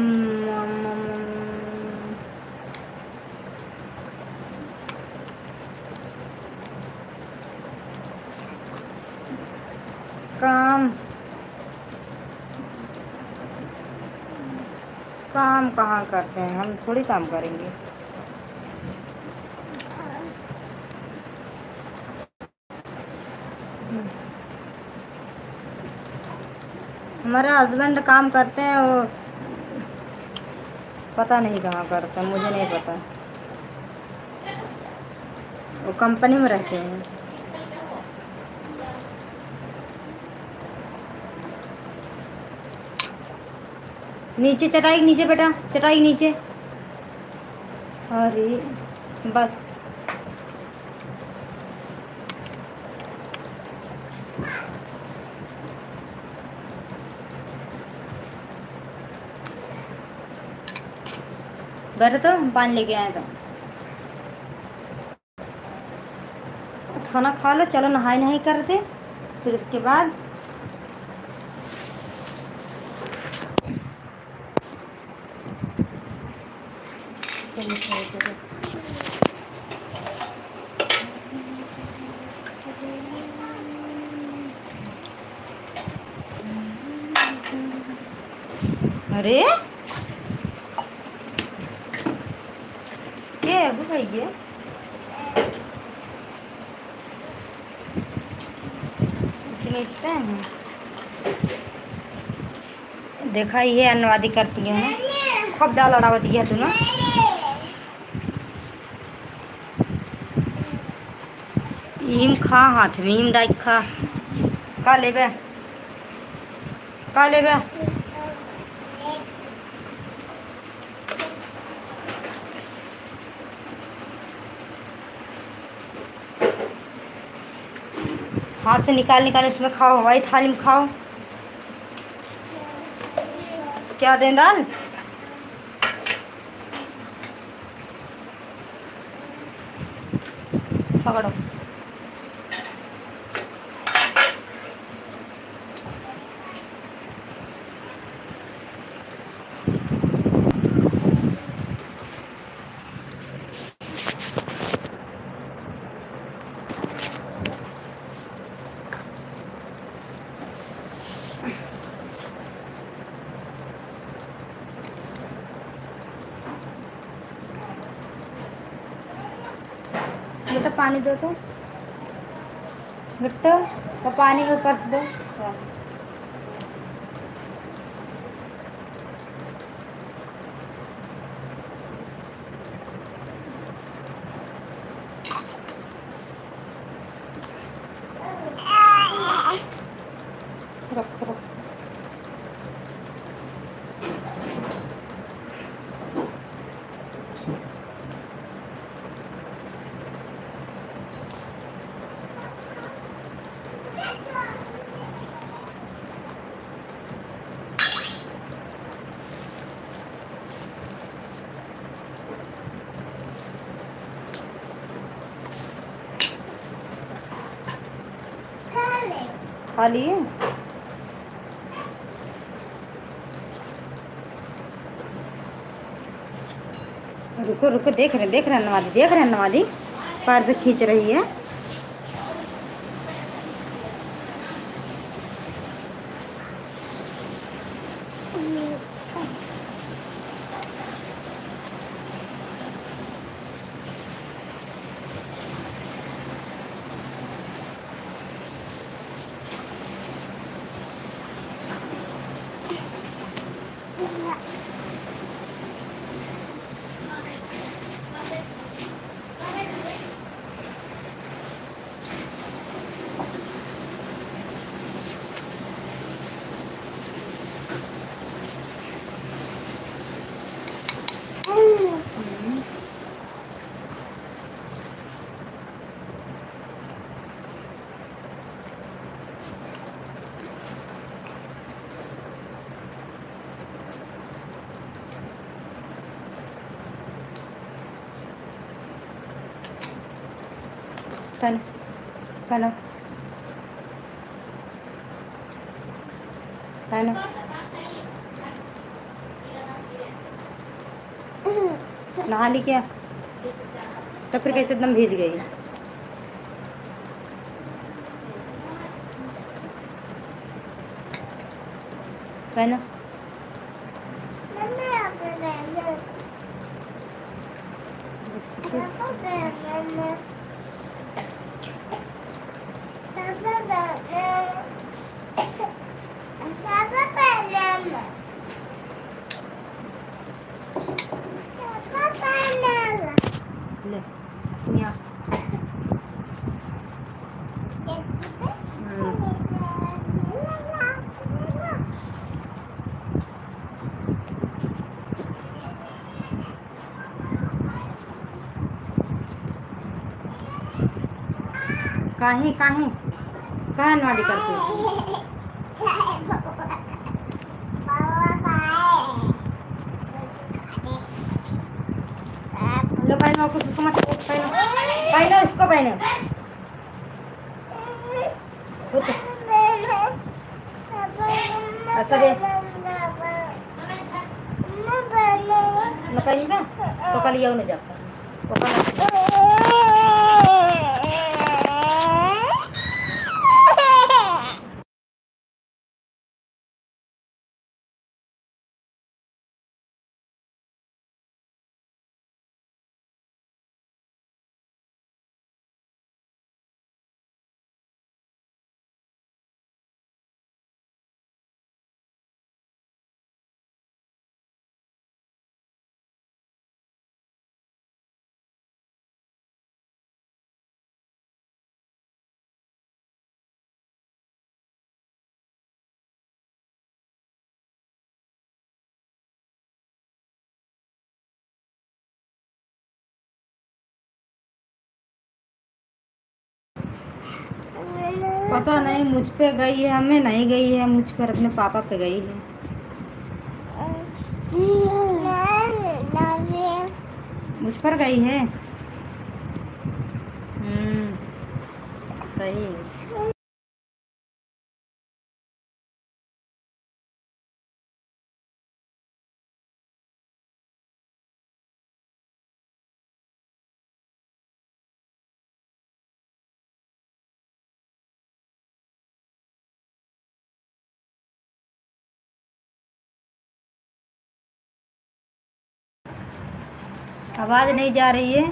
काम कहाँ करते हैं हम, थोड़ी काम करेंगे। हमारे हस्बैंड काम करते हैं, वो पता नहीं कहाँ करते हैं, मुझे नहीं पता, वो कंपनी में रहते हैं। नीचे चटाई के नीचे बेटा, चटाई के नीचे। अरे बस बैठो तो, हम पानी लेके आए तो। खाना खा लो, चलो नहाई नहीं करते, फिर उसके बाद अरे ये अबू भाई ये इतने हैं। देखा ये अन्नवादी करती है खूब ज़्यादा लड़ावती है तू ना। ईम खा हाथ में ईम दाई खा का लेबे, का लेबे। हाथ से निकाल निकाल इसमें खाओ, वही थाली में खाओ। क्या दें दाल, पकड़ो। बेटा पानी दो तो बेटा, और पानी के ऊपर से दो। रख रख खा लिए। रुको रुको, देख रहे नवादी, देख रहे नवादी पैर से खींच रही है। पहनो पहनो पहनो। नहा ली क्या, तो फिर कैसे एकदम भीज गई। पहनो ले यहाँ। काहे काहे कहाँ नवादी करती हो? लो पहनो कुछ उसको मत पहनो पहनो इसको पहनो अच्छा दे न पहनगा तो कल ये नहीं जाता तो पता नहीं मुझ पे गई है, हमें नहीं गई है, मुझ पर अपने पापा पे गई है। मुझ पर गई है। सही है। आवाज़ नहीं जा रही है।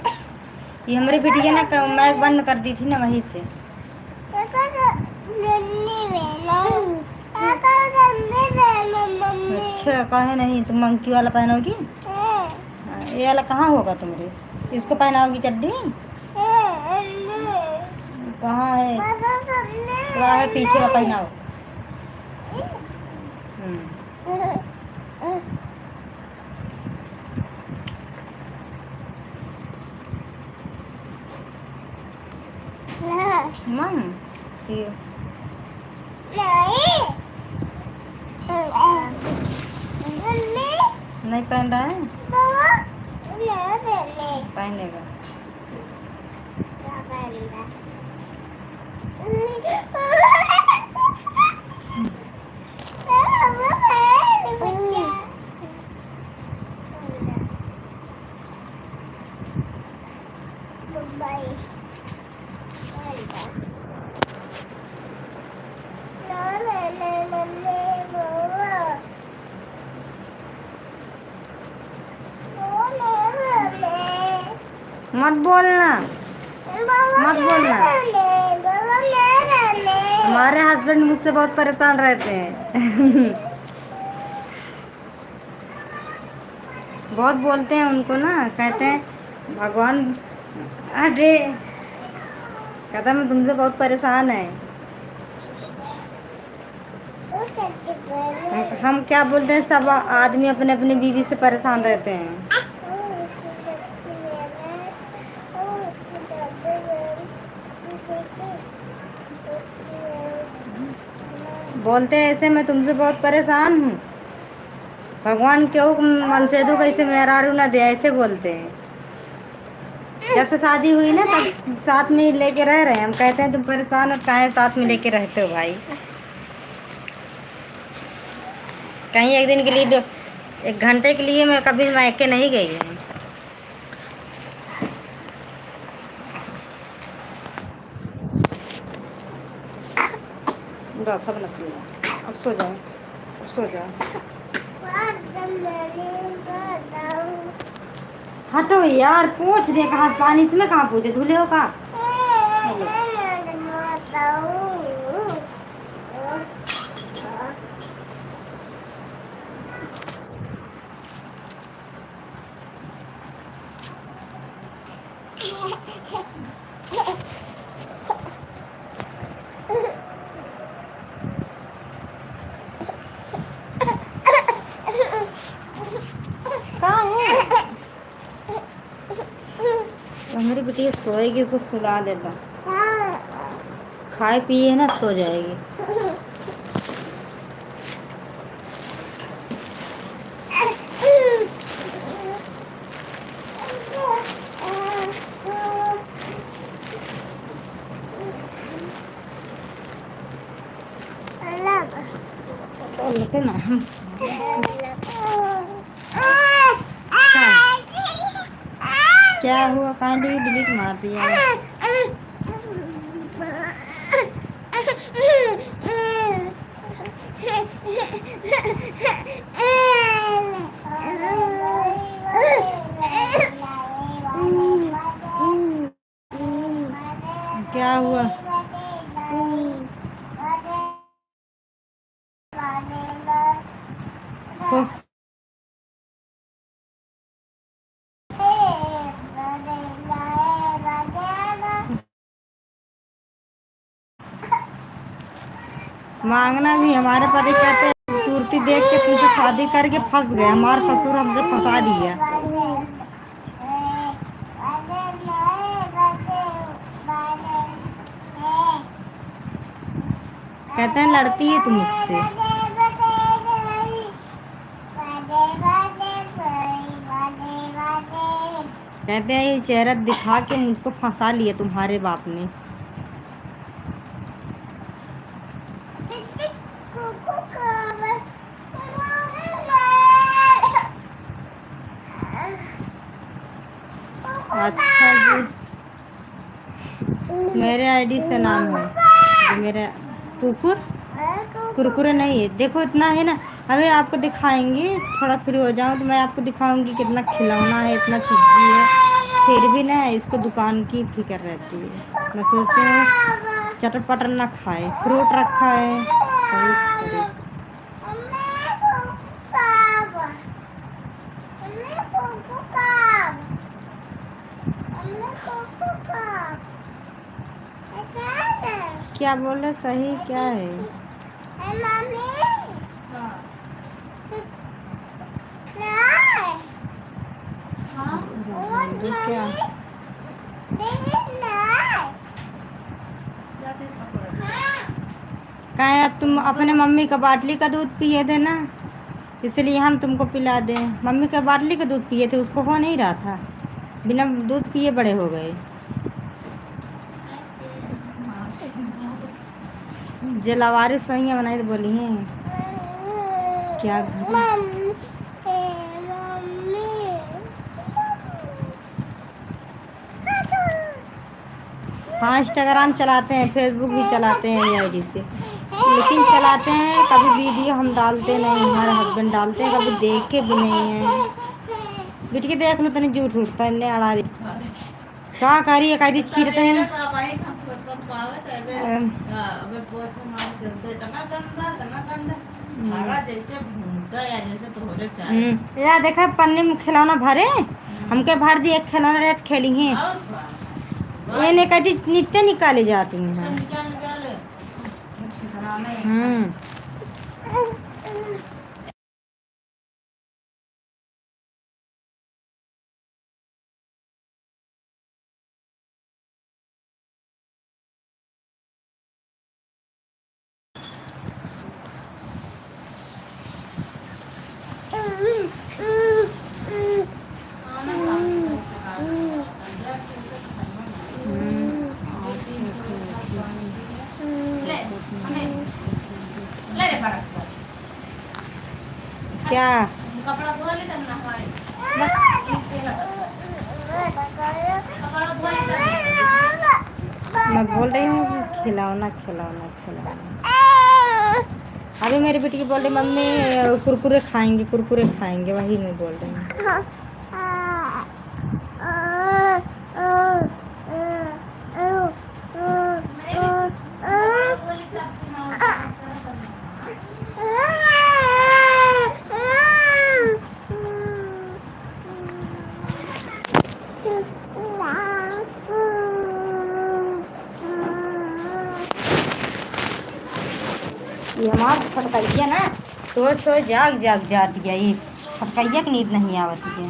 ये हमारी बिटिया ना माइक बंद कर दी थी ना वहीं से। अच्छा कहे नहीं तुम मंकी वाला पहनोगी? ये वाला कहाँ होगा तुम्हारे? इसको पहनाओगी चड्डी? कहाँ है? थोड़ा है पीछे का पहनाओ। मम ये नहीं पहन रहा है? पहनेगा। मत बोलना, मत बोलना। हमारे हस्बैंड मुझसे बहुत परेशान रहते हैं। बहुत बोलते हैं उनको ना, कहते हैं भगवान अरे कहता मैं तुमसे बहुत परेशान है। हम क्या बोलते हैं, सब आदमी अपने अपने बीवी से परेशान रहते हैं। बोलते हैं ऐसे मैं तुमसे बहुत परेशान हूँ, भगवान क्यों मन से दो कैसे मेहरारू ना दे, ऐसे बोलते हैं। जब से शादी हुई ना तब साथ में लेके रह रहे हैं। हम कहते हैं तुम परेशान और काहे साथ में लेके रहते हो भाई? कहीं एक दिन के लिए, एक घंटे के लिए मैं कभी मायके नहीं गई हूँ। सब न पीना, अब सो जाओ, अब सो जाओ। हटो यार, पूछ दे कहाँ पानी से, मैं कहाँ पूछे धुले हो का? मेरी बेटी सोएगी, इसको सुला देता। खाए पिए ना सो जाएगी। लेते ना हम क्या हुआ, कहाँ डिलीट मार दिया। क्या हुआ? मांगना भी हमारे पति कहते हैं सूरती देख के तुमसे शादी करके फंस गए, हमारे ससुर हमसे फंसा दिया। कहते हैं लड़ती है तुम मुझसे। कहते हैं ये चेहरा दिखा के मुझको फंसा लिया तुम्हारे बाप ने। अच्छा जी, मेरे आईडी से नाम है जो मेरा कुकुर कुरकुरे नहीं है। देखो इतना है ना, अभी आपको दिखाएंगे, थोड़ा फ्री हो जाऊँ तो मैं आपको दिखाऊंगी कितना खिलौना है, इतना चीज़ी है, फिर भी ना इसको दुकान की फिक्र रहती है। मैं सोचते हैं चटर पटर ना खाए, फ्रूट रखा है सही। क्या बोल रहे सही क्या है? क्या कहा तुम अपने मम्मी का बाटली का दूध पिए थे ना, इसलिए हम तुमको पिला दें। मम्मी का बाटली का दूध पिए थे, उसको हो नहीं रहा था, बिना दूध पिए बड़े हो गए। जलावारी सोइयाँ बनाई तो बोली हैं क्या हाँ इंस्टाग्राम चलाते हैं, फेसबुक भी चलाते हैं ये आईडी से, लेकिन चलाते हैं कभी वीडियो हम डालते नहीं, हमारे हस्बैंड डालते हैं, कभी देखे भी नहीं है। बिट के देख लो तनी झूठ उठता है इन्हें अड़ा दी क्या करी है कहीं छीरते हैं। या देखा पन्नी में खिलौना भरे, हमके भर दिए खिलौना रहे खेली हैं, ये ने कभी नित्य निकाले जाती हैं। क्या मैं बोल रही हूँ खिलौना खिलौना खिलौना। अभी मेरी बेटी की बोल रही मम्मी कुरकुरे खाएंगे कुरकुरे खाएंगे, वही मैं बोल रही हूँ। ये हमारा फटकैया ना सोच सोच जाग जाग जाती है, ये फटकैया की नींद नहीं आवती है।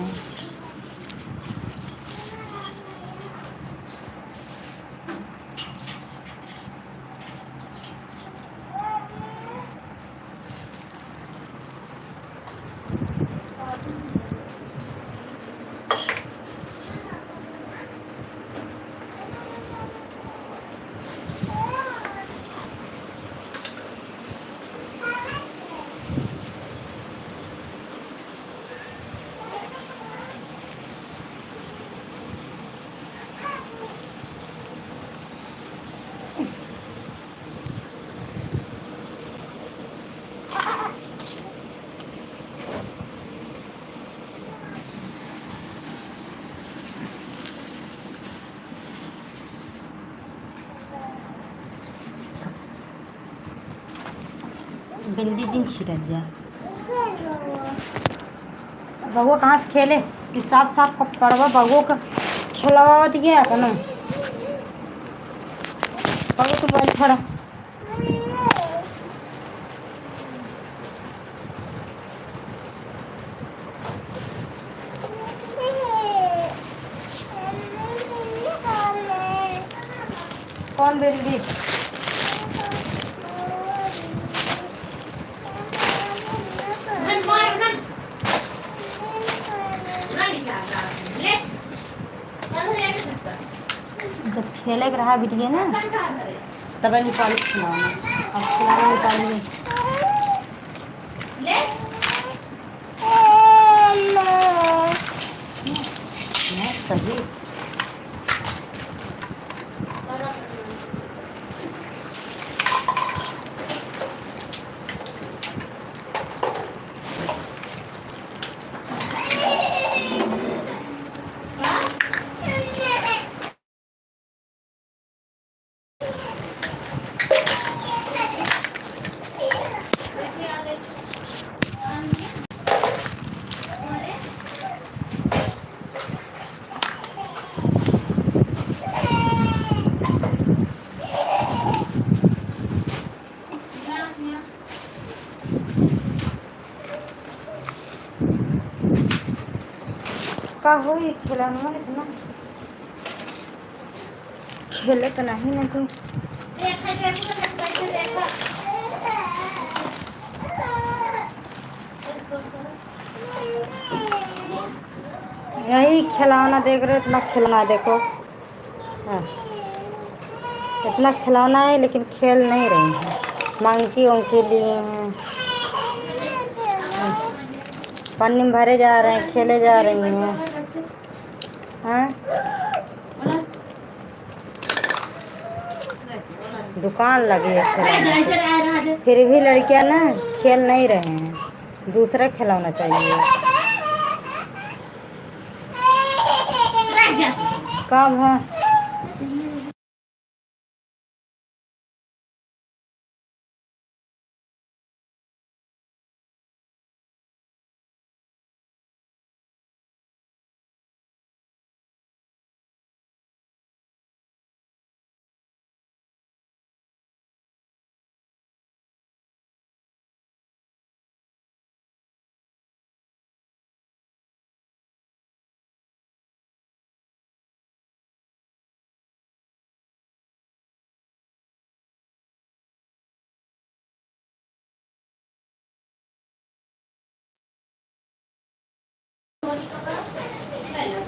बिंदी दिन छिटक जा बउआ कहाँ से खेले कि साफ साफ कपड़वा बउआ का खिलवा दिए अपना बउआ तो बोल छोड़ा कौन बिल्ली जब खेले के रहा बिटिया ना तब निकाल खिलाना अब खिलाना निकालिए सही का हो खिलाना इतना खेले तो नहीं ना तुम यही खिलौना देख रहे इतना खिलौना देखो हाँ। इतना खिलौना है लेकिन खेल नहीं रही है मंकी वंकी लिए हैं पन्नी में भरे जा रहे हैं खेले जा रही हैं हाँ दुकान लगी है खिलौना फिर भी लड़कियां ना खेल नहीं रहे हैं दूसरा खिलौना चाहिए कब है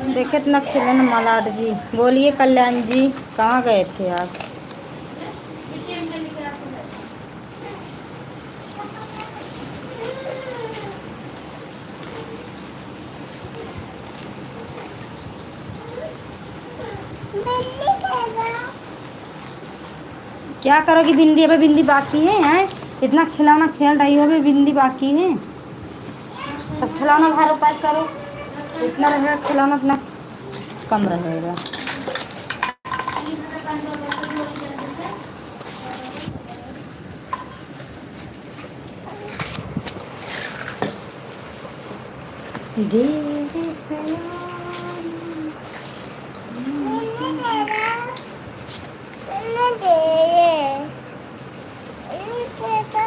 देखे इतना खिलन मलाट जी बोलिए कल्याण जी कहाँ गए थे आप क्या करोगी बिंदी अबे बिंदी बाकी है हैं इतना खिलौना खेल रही हो अबे बिंदी बाकी है सब खिलौना भरो पैक करो इतना रहेगा खिलौना इतना कम रहेगा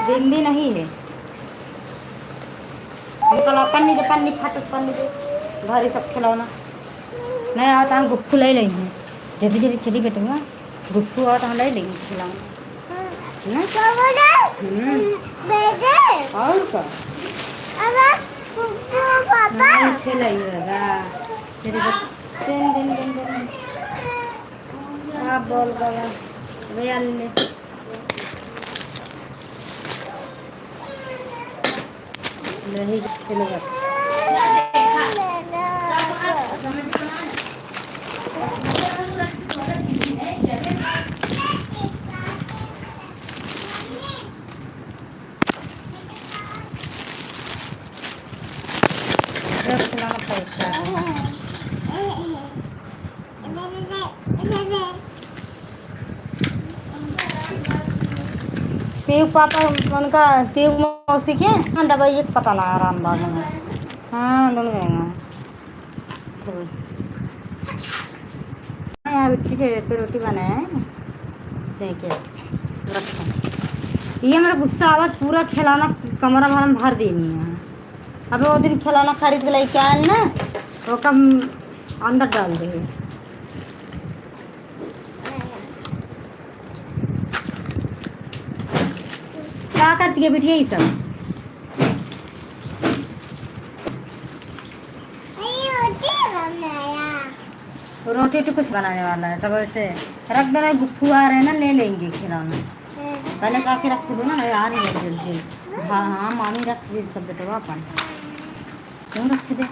बिंदी नहीं है हमको पन्नी दे पन्नी फाटस पन्नी दे भारी सब खिलौना नहीं आता हम गुप्पू ले लेंगे जल्दी जल्दी चली बेटूँगा गुप्पू आता हम ले लेंगे खिलौना और का नहीं खेलेगा आप बोल गया भैया ले नहीं खेलेगा पीयू पापा उनका पीयू मौसी के हाँ दवाई एक पता लगा रामबाग में। हाँ दोनों गए तो यहाँ मिट्टी के पे रोटी बनाया है सेके रखा। ये मेरा गुस्सा आवाज पूरा खिलौना कमरा भर में भर देनी है। अब वो दिन खिलौना खरीद के लेके आए ना वो कम अंदर डाल दे। क्या करती है बेटिया ये सब? रोटी तो कुछ बनाने वाला है सब ऐसे रख देना। गुफ्फू आ रहे हैं ना ले लेंगे खिलौना। पहले काफी रख दो ना आ नहीं है जल्दी। हाँ हाँ मामी रख दी सब बेटवा अपन क्यों रख दे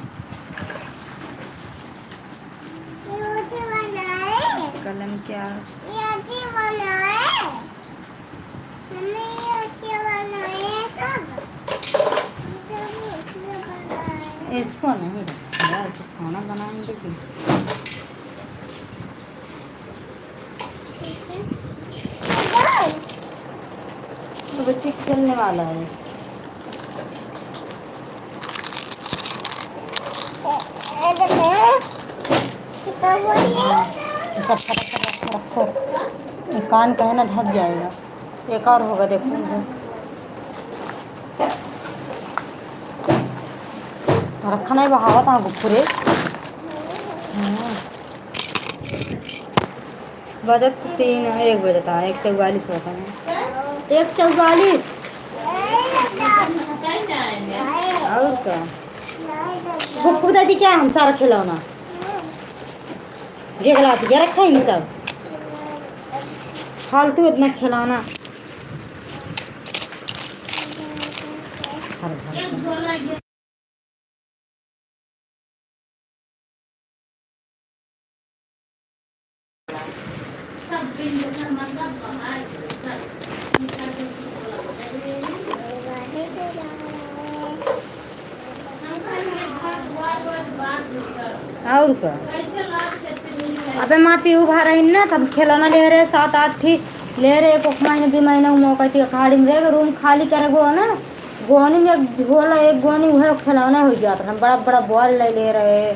कलम क्या इसको नहीं रखा इसको खाना बनाएंगे कि तो बच्चे खेलने वाला है। सब फटाफट रखो कान का है ना ढक जाएगा। एक और होगा देखो रखा नहीं बहावा था पूरे बजट 1 बजता है 1:44 होता है 1:44 और क्या गुप्पू दादी क्या हम सारा खिलौना ये गिलास ये रखा ही सब फालतू इतना खिलौना और क्या अबे माँ पीऊ भा रही ना तब खिलौना ले रहे 7-8 थी ले रहे 1 महीने 2 महीने मौका थी अखाड़ी में रहेगा रूम खाली करे गो ना गोनी में झोला एक गोनी वह खिलौना हो जाता ना बड़ा बड़ा बॉल ले रहे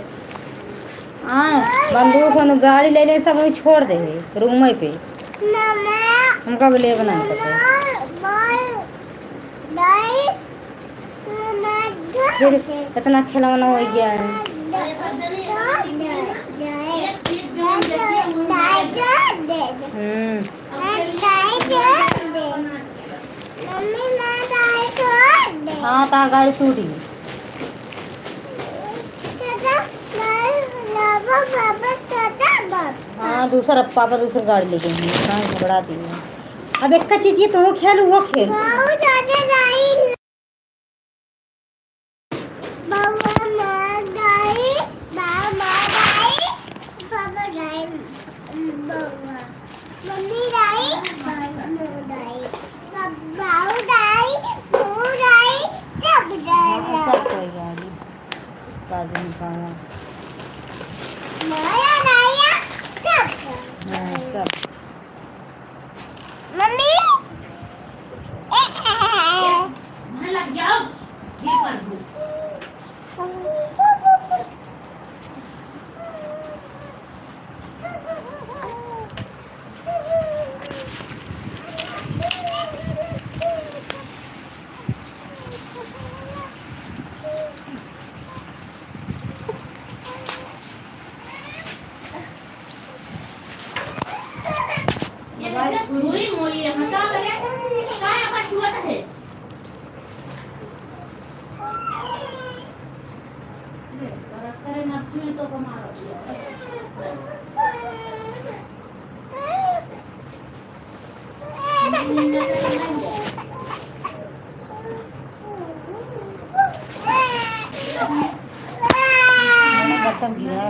हाँ बंदूक और गाड़ी ले सब वहीं छोड़ दे रूम पे हमका भी ले बना फिर इतना खिलौना हो गया है। हाँ ता गाड़ी टूट गई हाँ दूसरा पापा दूसरी गाड़ी ले गई झगड़ा दी अब एक चीज ये तुम खेल वो खेल सब कोई गाड़ी काजू निकाला सब मम्मी लग जाओ ये कर दो छुरी मोरी हटा लगे काय आपा छुआ है बरस करे ना छुई तो मारो बर्तन गिरा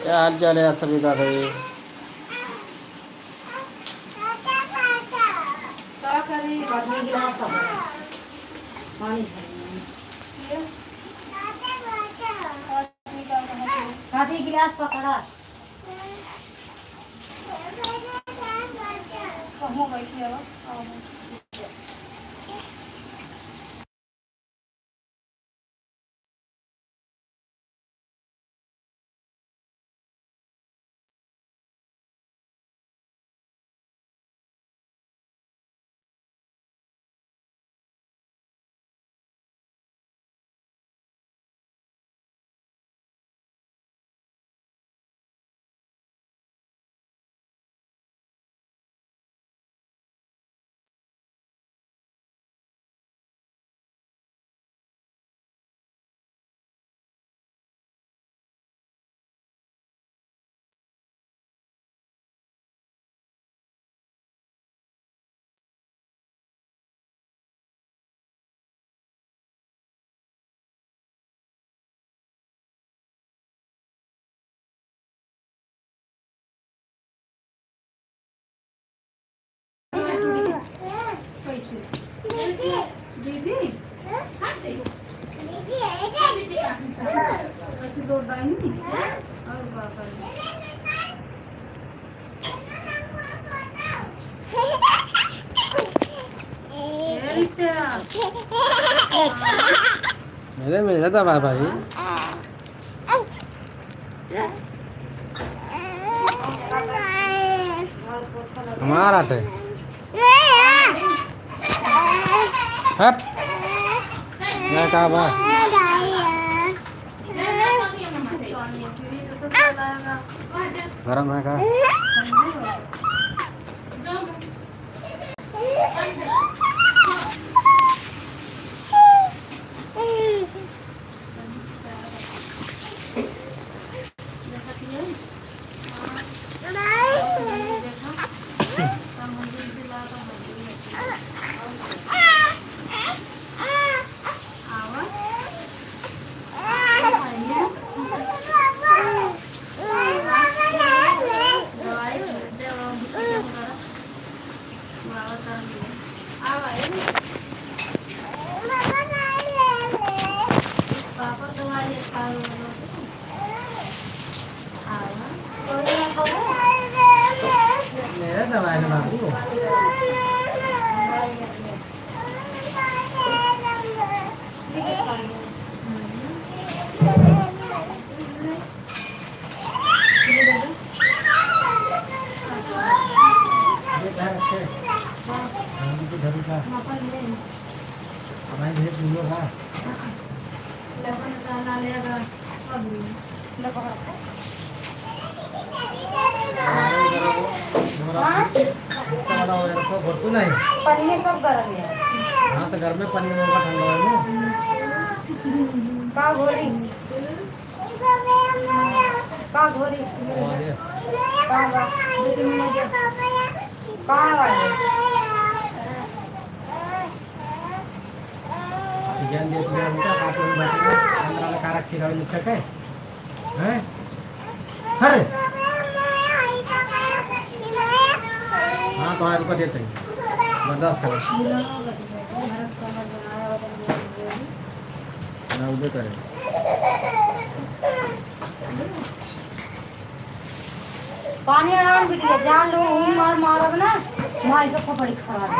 क्या हाल चाल है आप सभी का भाई? क्या करें, पानी गिलास पकड़ा, पानी खाती गिलास पकड़ा। कहाँ बैठी हो? मेरे दबा भाई। हमारा थे हट मैं कहा बा गरम है का मेरा दवाई ना बाबू। भरपूर नाही पनीर सब गरम है। हाँ तो घर में पनीर होगा ठंडा है ना का घोरी का घोरी कहाँ बा? कहाँ बा? ज्ञान दिए तुझे उनका आप लोग बैठे अंदर वाला कार रखी रहो मुझे क्या है अरे हाँ तो रुपये देते हैं बर्दाश्त करो ना उधर करें पानी अड़ान बिट गया जान लो मार मारब ना मार सब पकड़ी खराब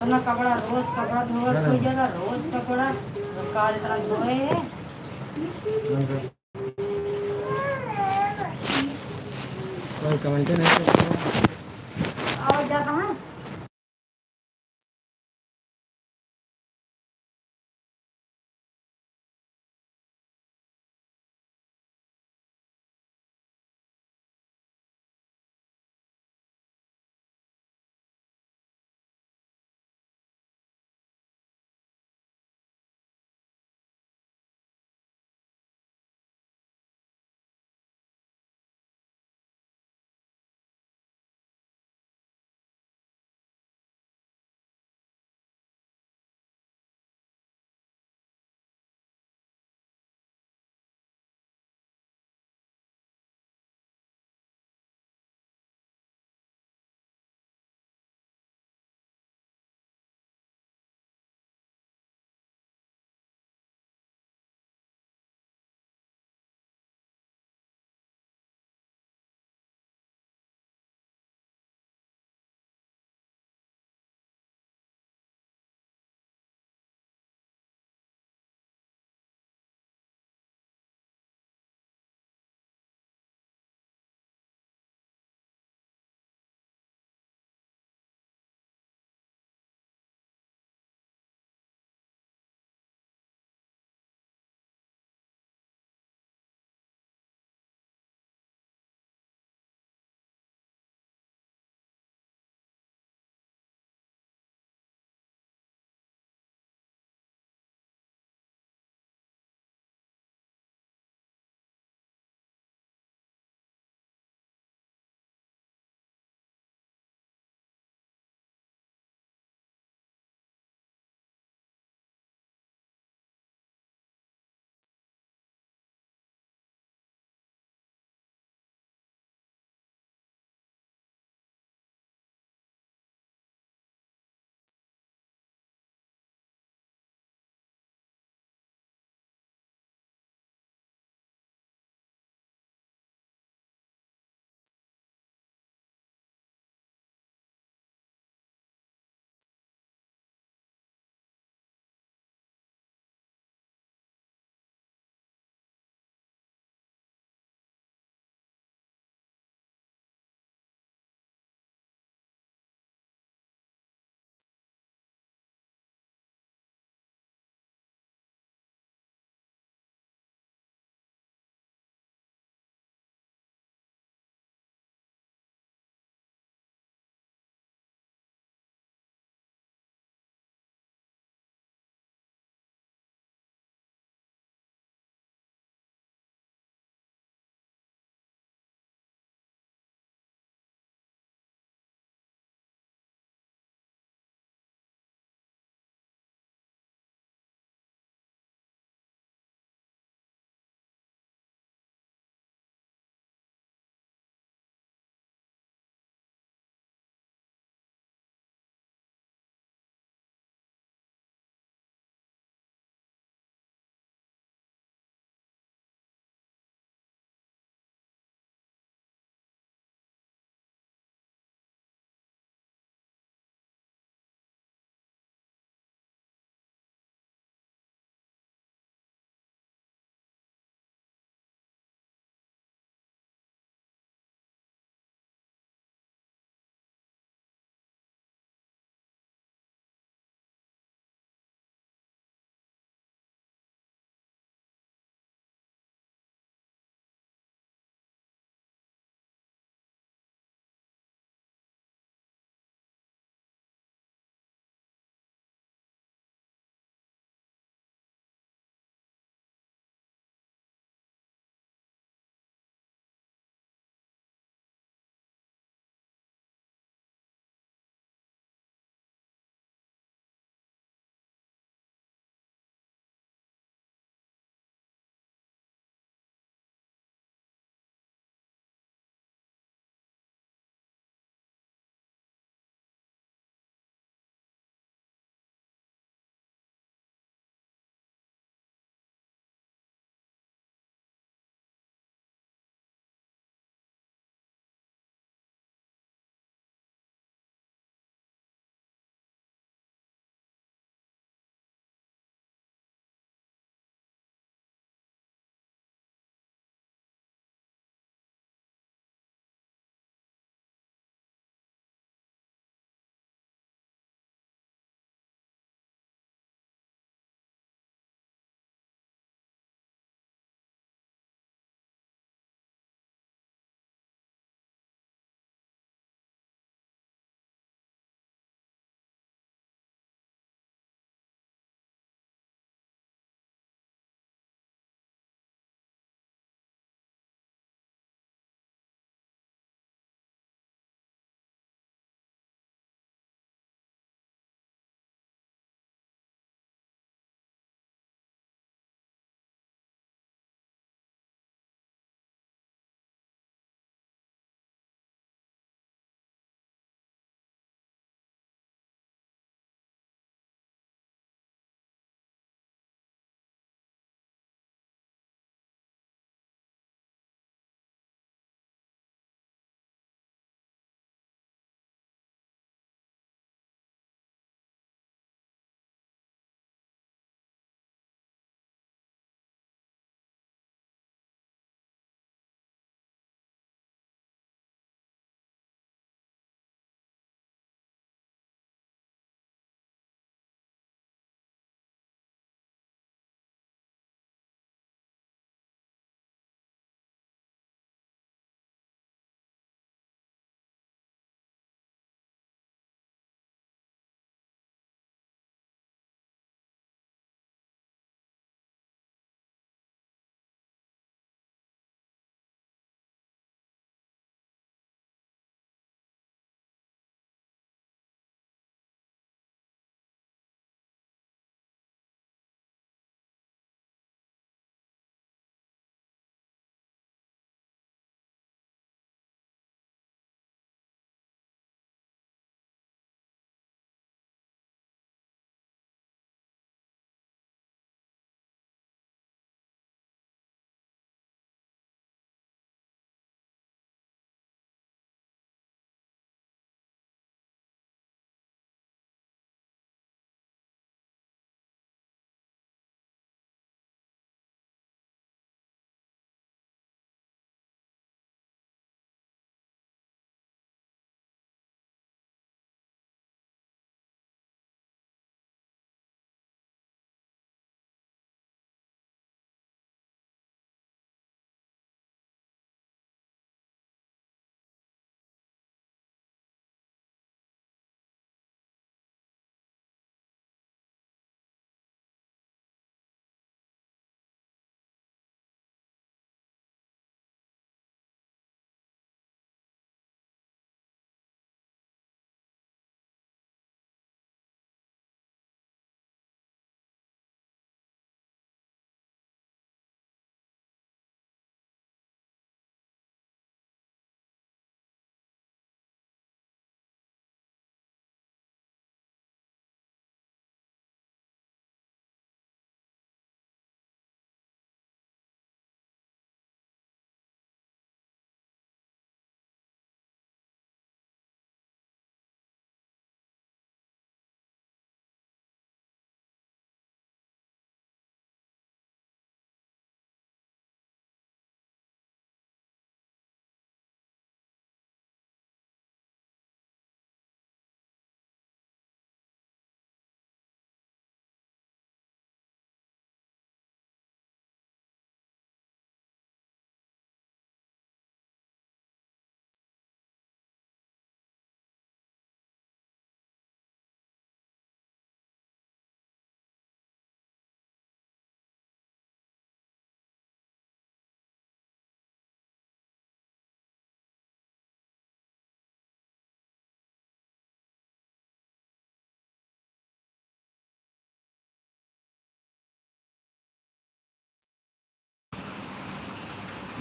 अपना कपड़ा रोज कपड़ा धोआ कोई जगह रोज कपड़ा काल इतना धोए है कोई कमेंट नहीं और जाता है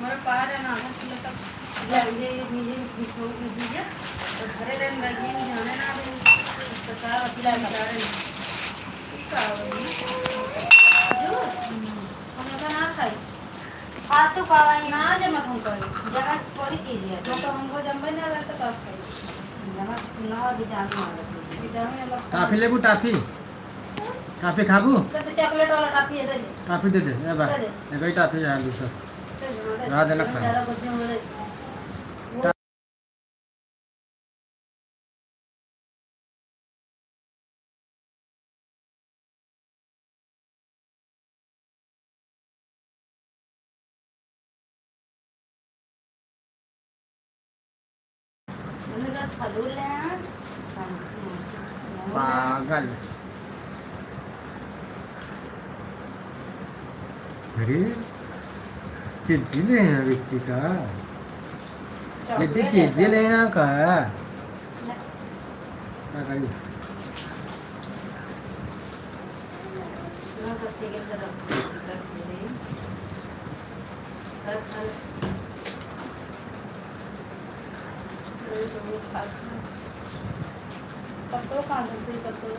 मेरे पार है ना किलो तक ये मुझे बिछो दीजिए तो घरे रहने लगी जाने ना दे तो का अकेला बता रहे का जो हम लोग ना खाई हाँ तो कवाई ना जमा हम करी जमा थोड़ी चीज है तो हमको जमा नहीं लगा तो कब खाई जमा ना विटामिन वाला विटामिन वाला टाफी लेबू टाफी टाफी खाबू तो चॉकलेट वाला टाफी है दे टाफी दे दे ए बा ए गई टाफी है दूसरा रात देना खा ज़्यादा बच्चों में उनका खजूर ले आना पागल अरे चीज़ ले हैं व्यक्ति का ये चीज़ ले हैं का क्या करी ना बच्चे के तरफ पत्तों कहाँ से पत्तों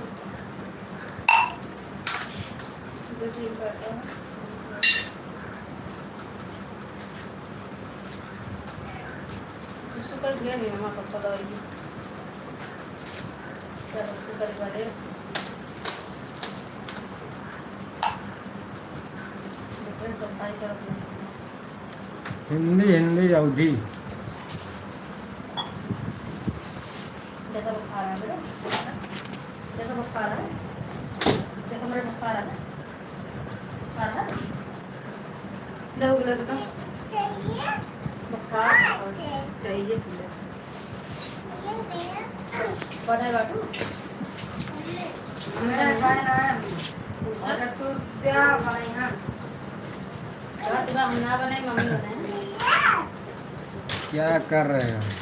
दो तीन पत्तों सुकर गया नहीं हमारा पत्ता दौड़ी चलो सुकर वाले सफाई कर हिंदी हिंदी अवधि देखो बुखार है बेटा देखो बुखार है देखो मेरे बुखार है बुखार है दो गिलास का बुखार चाहिए बड़ा बाटू मेरा खाए ना अगर तू क्या बनाई हां रात में हम ना बनाए मम्मी बनाए क्या कर रहे हो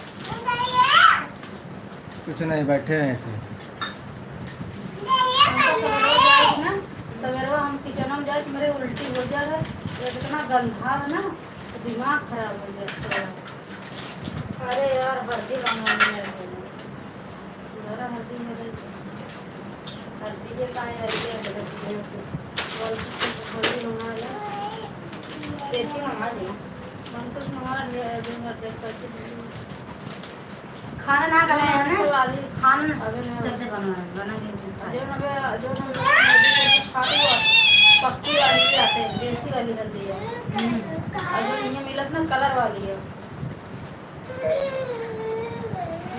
कुछ नहीं बैठे हैं ऐसे सवेरे हम किचन में जाए मेरे उल्टी हो जा रहा है इतना गंधा है ना तो दिमाग खराब हो जाता है अरे यार हल्दी मंगवानी है जरा हल्दी में हर चीज़ का है हल्दी मंगा लिया तेजी मंगा लिया मन कुछ मंगा खाना ना बनाया है ना खाना जब बना जो खाते हुआ पक्की वाली भी आते हैं देसी वाली हल्दी है और जो ये मिलत ना कलर वाली है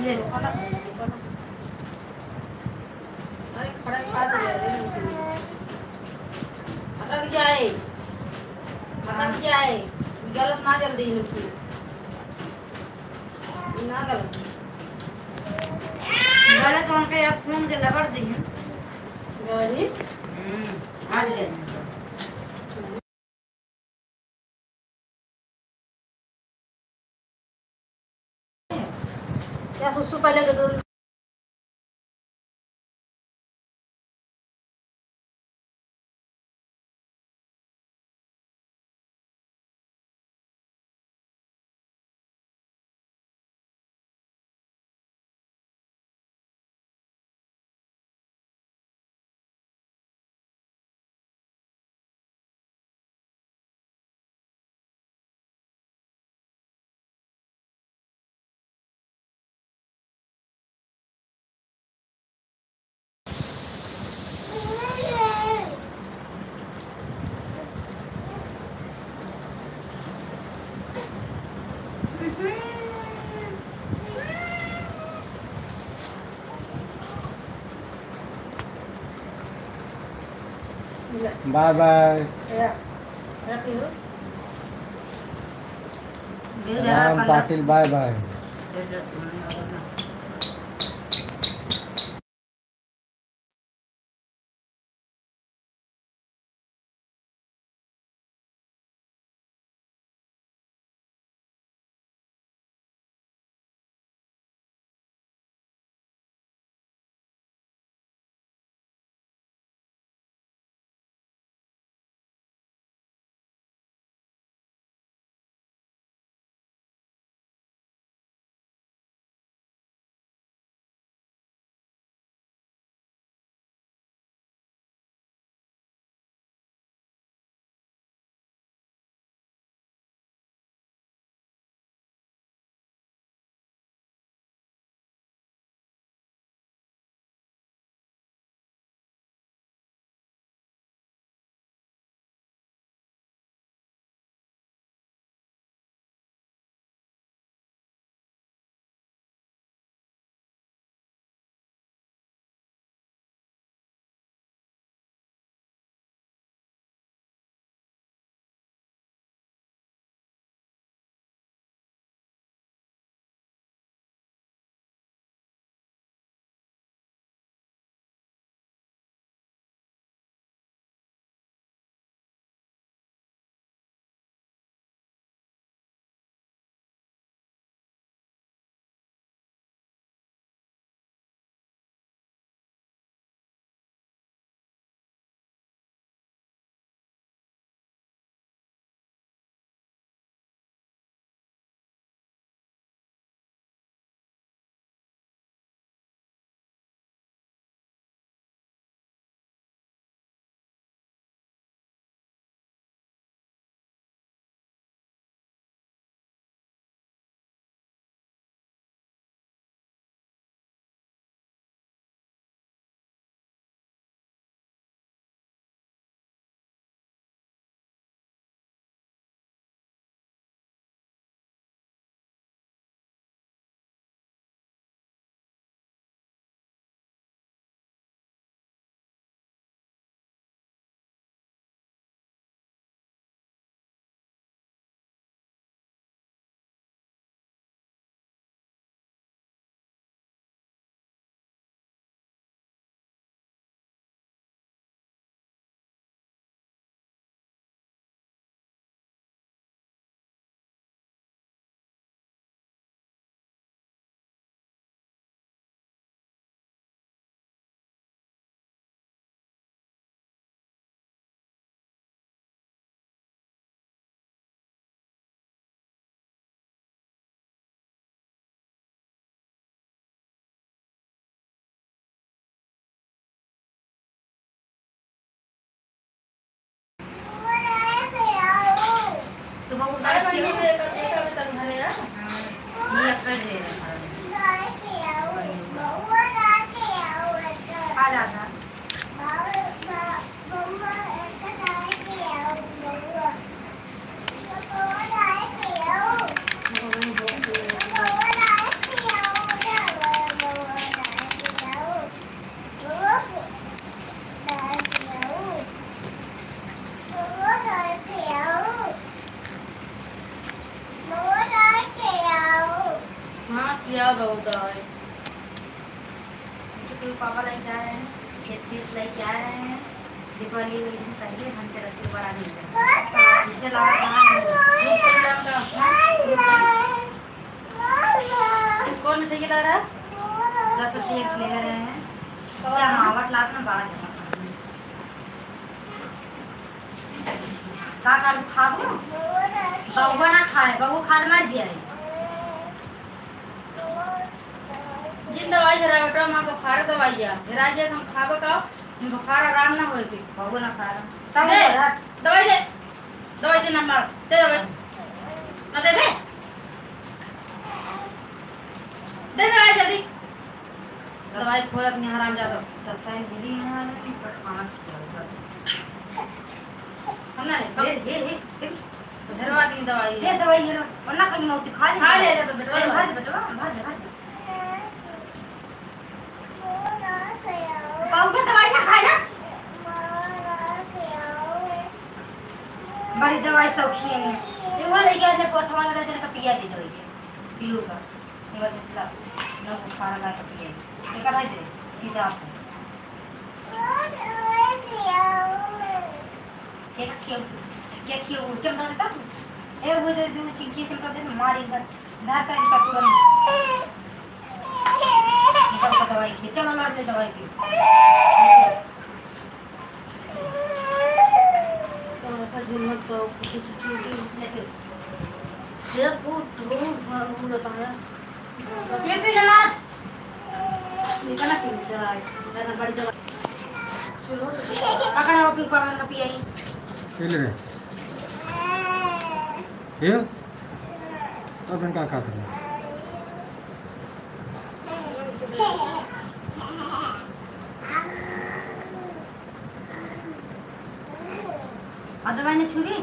ये खाना अरे खड़ा खा दे अटक जाए गलत ना जल्दी नुकी ना गलत गलत उनके अब फोन के लबड़ दी हैं गरी आज गए क्या सुसु पहले के दूध bye bye Ram Patil bye bye बहुत है। तो पापा लेके आ रहे हैं, 36 लेके आ रहे हैं। दीपावली के दिन पहले धनतेरस के बड़ा दिन है। इसके अलावा कौन मिठाई लग रहा है? 10 रुपये एक ले रहे हैं। इसका मावट लाख में 12 का खाबो बउआ ना खाए, बउआ खाल मर जाए। जिन दवाई हरा बेटा मां बुखार दवाई है हरा जे हम खाबो का बुखार आराम ना होए। बउआ ना खा तब दवाई दे, दवाई दे नंबर दे, दवाई ना दे बे, दे दवाई जल्दी। दवाई खोलत में हराम जादो तो साइन गिरी ना पर खाना हमना ले दे धरवा दी दवाई दे, दवाई है वरना कहीं मौसी खा ले तो बेटा भार दे, बेटा भार दे। बाबू दवाई ना खाए ना, बड़ी दवाई सौखी है ये वो लेके आने पोथवा लगा देने का पिया दे दवाई पीलू का मगर मतलब ना बुखार लगा के पिया ये का भाई दे पीजा आपको क्या क्यों चमड़ा देता ए वो दे दो चिंकी चमड़ा दे मारी घर धाता इनका तुरंत इनका दवाई खी चलो ला ले दवाई की हिम्मत तो ये फूट ढूंढ होता है ये भी ना ये का ना पीता है ना बड़ी दवा चलो पकड़ा अपनी पावर ना पियाई ले रे ये तब इनका खाता है दवाई ने छुरी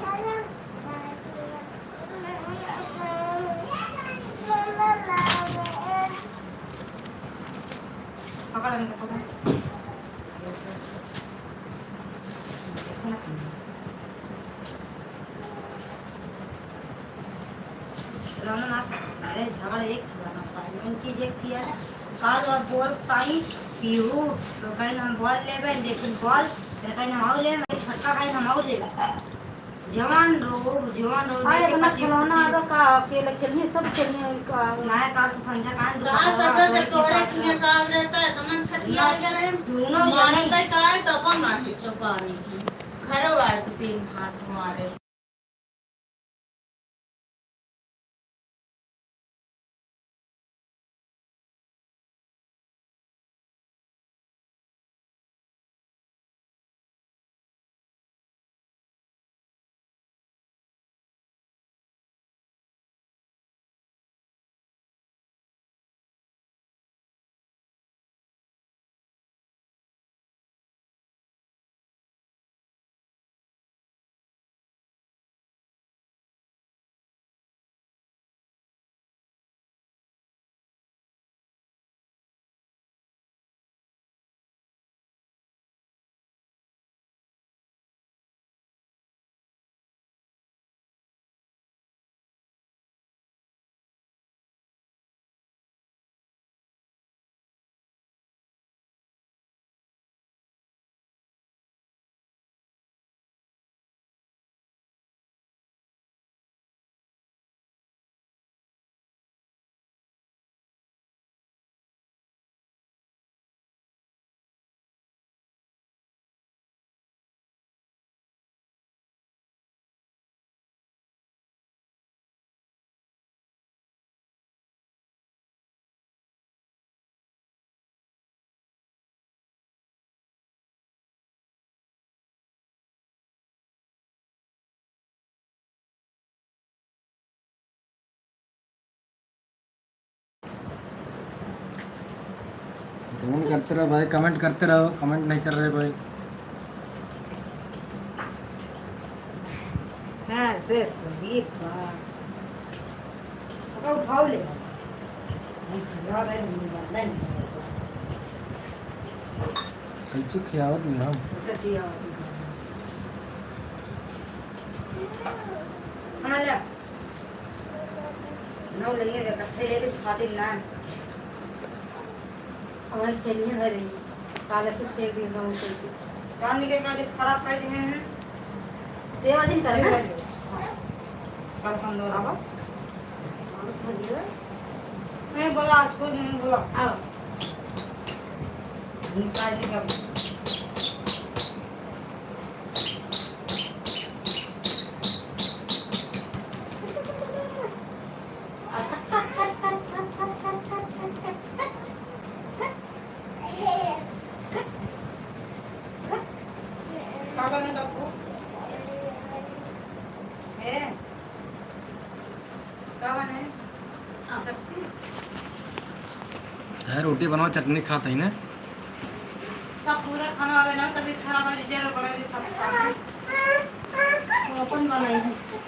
पकड़ इनको पकड़ ना अरे झगड़ा एक चीज एक किया है काल और बोल साई पीहू तो कहीं हम बॉल लेबे लेकिन बॉल कहीं हम आउ ले छक्का कहीं हम आउ ले जवान रोग हां इतना खिलौना आ का अकेले खेलनी सब खेलनी का ना काल तो संध्या कान कहां सब से तोरे किने साल रहता है तमन छठिया लगे रहे दोनों जाने का का तो अपन माटी चपानी घर आए तो 3 हाथ मारे कमेंट करते रहो भाई, कमेंट करते रहो, कमेंट नहीं कर रहे भाई। हां से ये बात अब उठाओ ले कच्ची खियावत नहीं हम हमारा नौ लगे इकट्ठे लेके खाते ना हमारे खेली है हरी काले कुछ फेंक दिए गाँव से गांधी के गाड़ी खराब कर दिए हैं देवा दिन कर ना कल हम दो आवा मैं बोला छोड़ नहीं बोला आओ निकाल देगा काका ने रखो है काका ने सब्जी है रोटी बनाओ चटनी खाता ही ना सब पूरा खाना आवे ना तभी खराब है जरा बड़ा भी सब साथ अपन बनाई है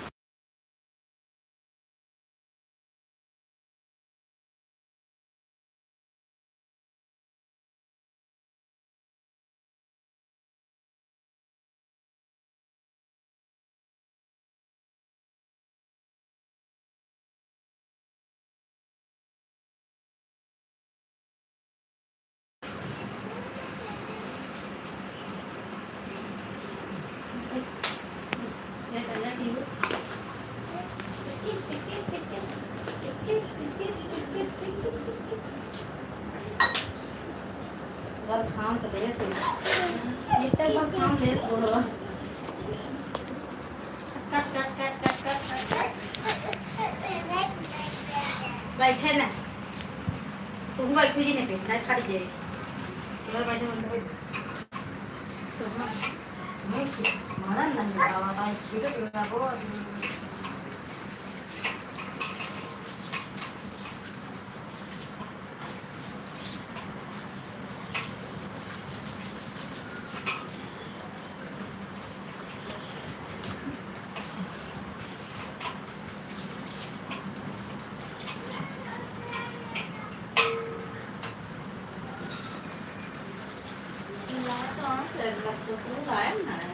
ये चल जाती है बार खाम तो ले से इतने बार खाम ले बोलो cut cut cut cut cut cut बैठे ना तुम बैठ जी ने बैठना खड़ जाए इधर बैठे बोलते तो नहीं मारा नहीं बाबा का स्पीड पे वो Đó, sẽ là số lại này.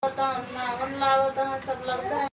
नावन लावत है सब लगता है।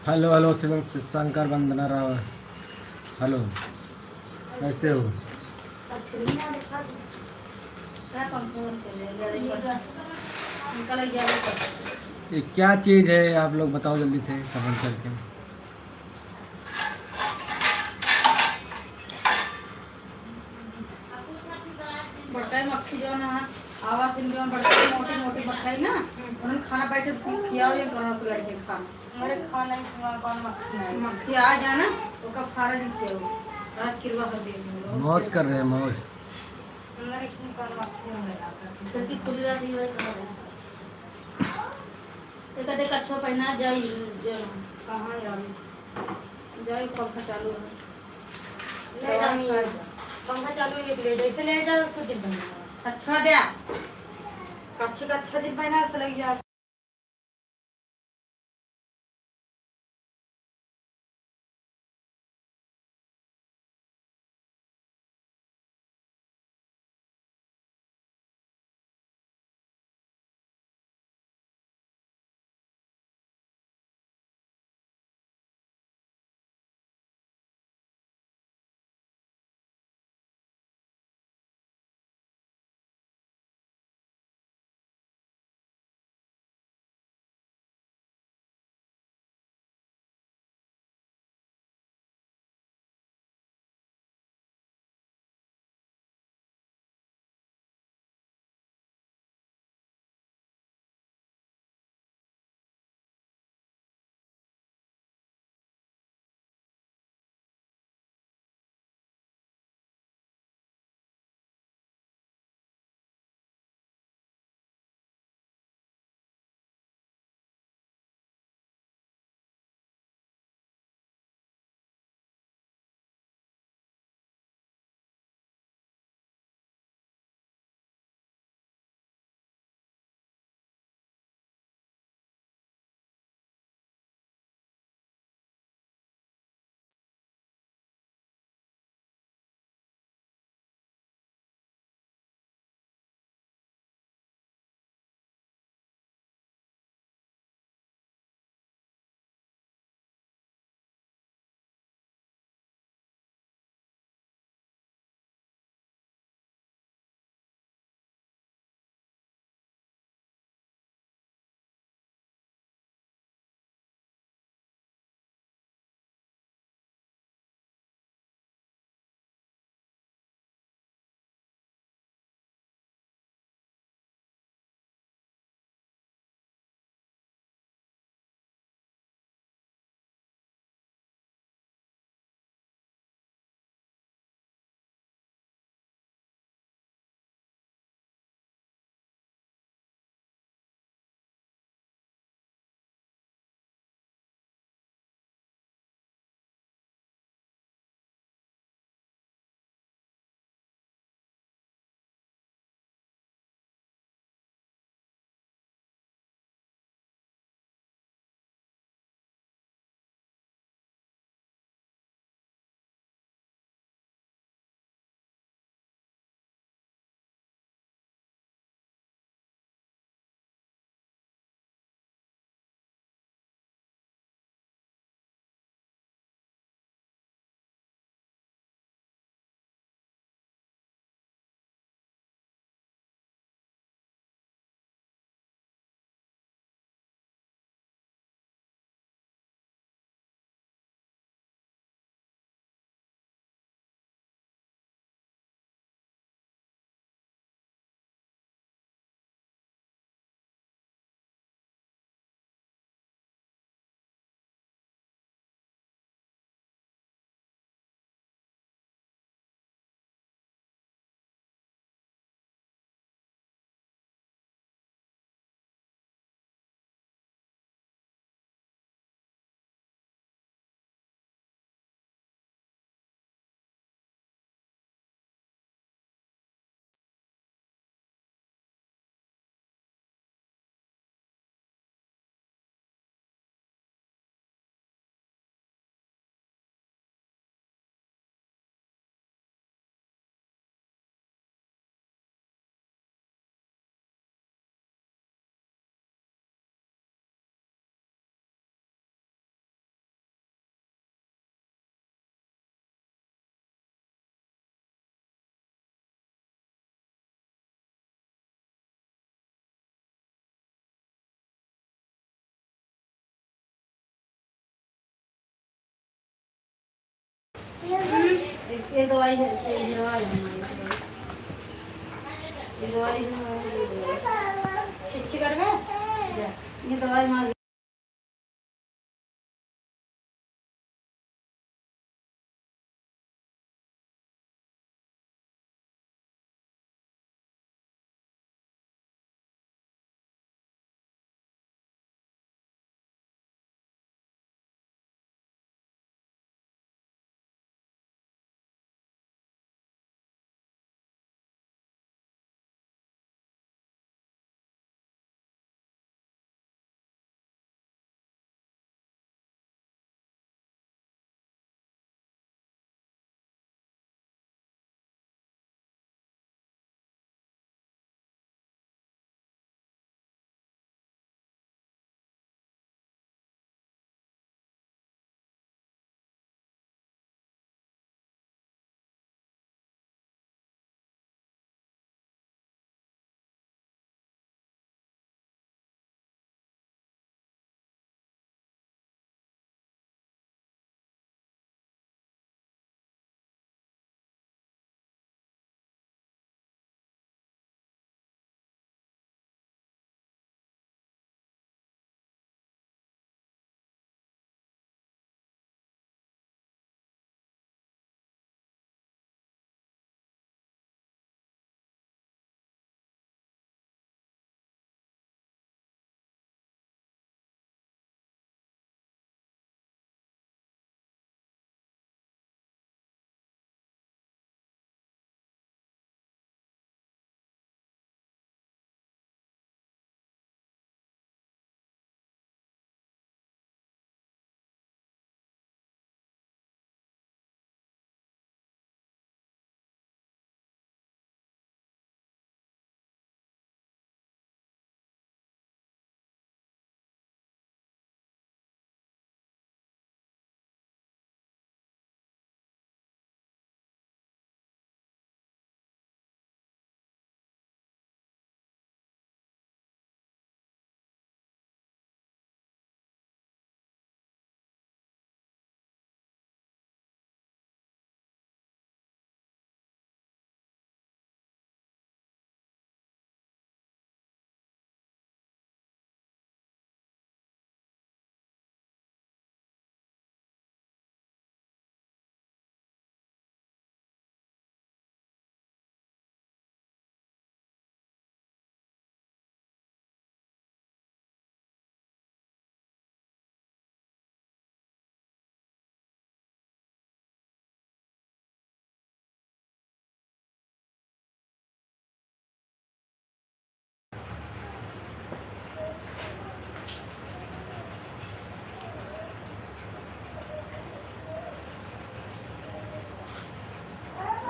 हेलो हेलो शंकर वंदना राव। हेलो, कैसे हो? ये क्या चीज़ है, आप लोग बताओ जल्दी से कमेंट करके। बटाई मक्खी जो ना आवा पिन जो बटाई मोटी मोटी बटाई ना उन्हें खाना बैठे खियाओ ये करो तो लड़के खाना मेरे खाना ही तुम्हारा कौन मक्खी है? मक्खी आ जाना तो कब फाड़ा नहीं खियाओ रात किरवा कर दे मौज कर रहे हैं मौज। मेरे की कौन मक्खी है? खिड़की खुली रहती है एक देख अच्छा पहना जाई जो कहाँ यार जाए पंखा चालू है ले जानी पंखा चालू नहीं ले जैसे ले जा कुछ दिन पहना अच्छा दे कच्चे कच्चा दिन पहना तो लग जा ये दवाई है, ये दवाई है हमारी, ये दवाई है हमारी। छिछी कर में ये दवाई मार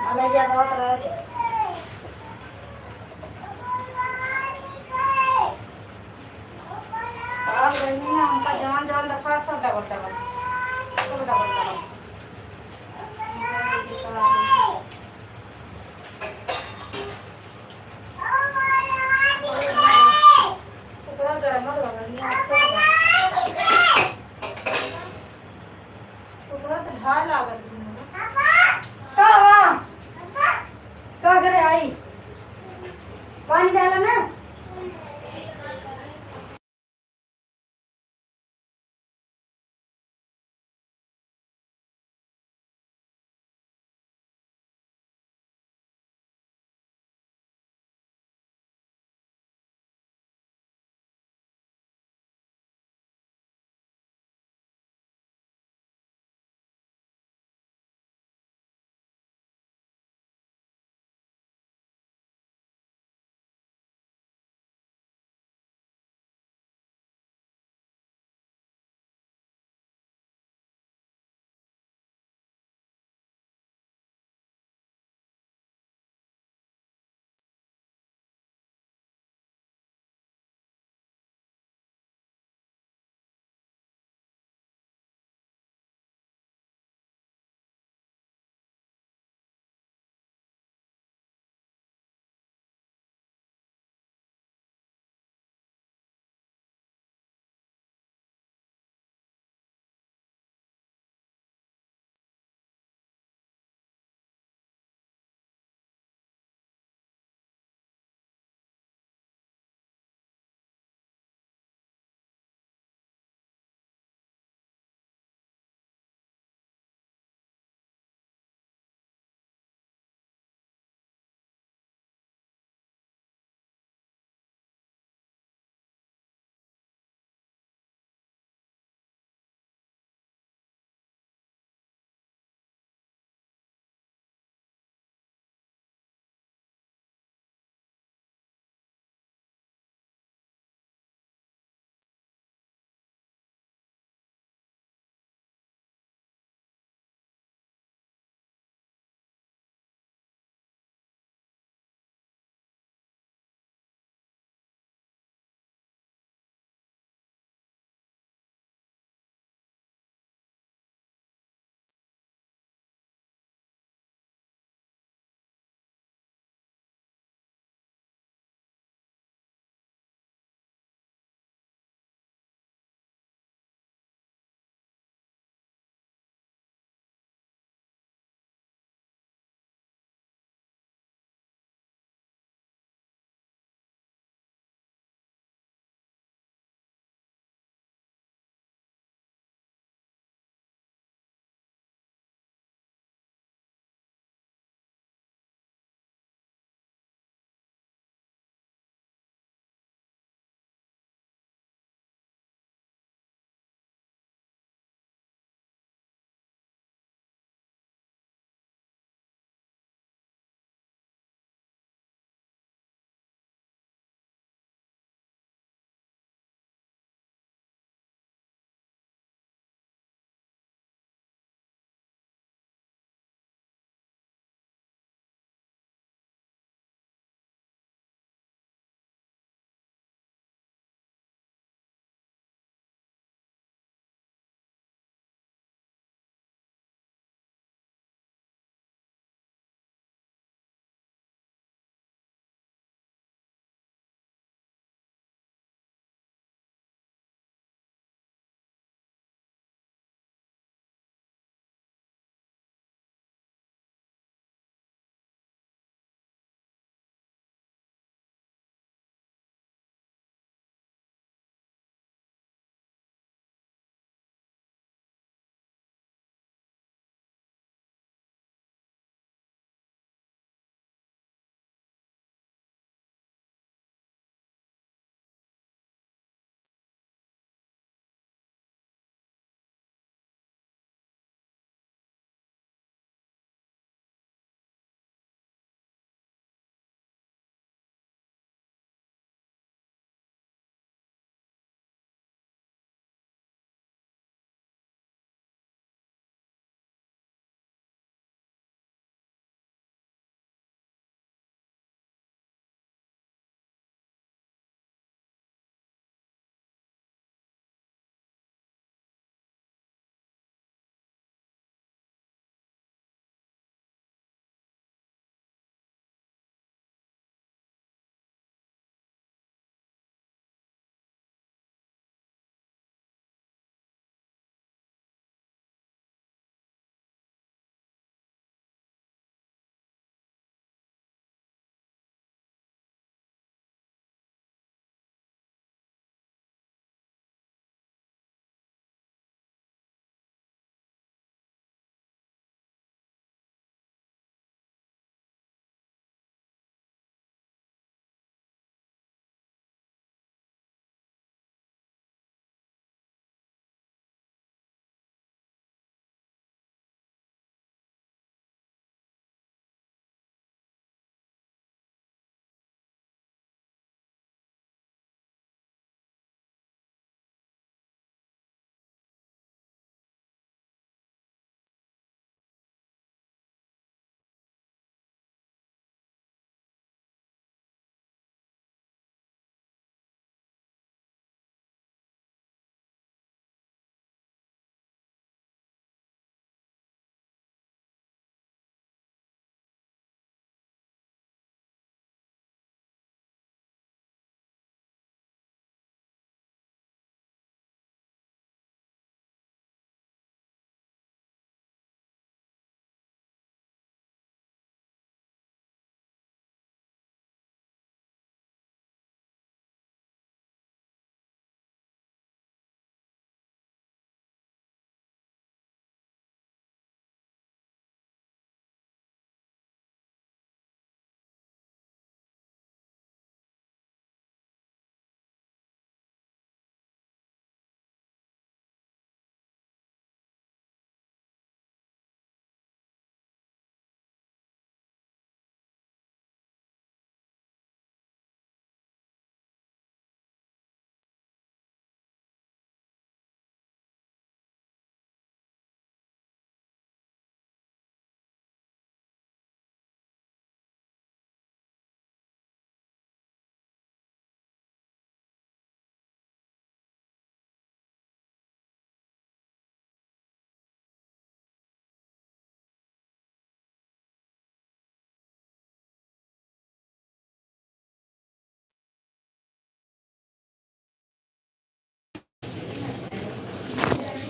अलग ज्यादा तरह से अब रहने ना हमका जवान जवान दफा सब डबल डबल सब डबल डबल हाल लागत का करे आई पानी डाला ना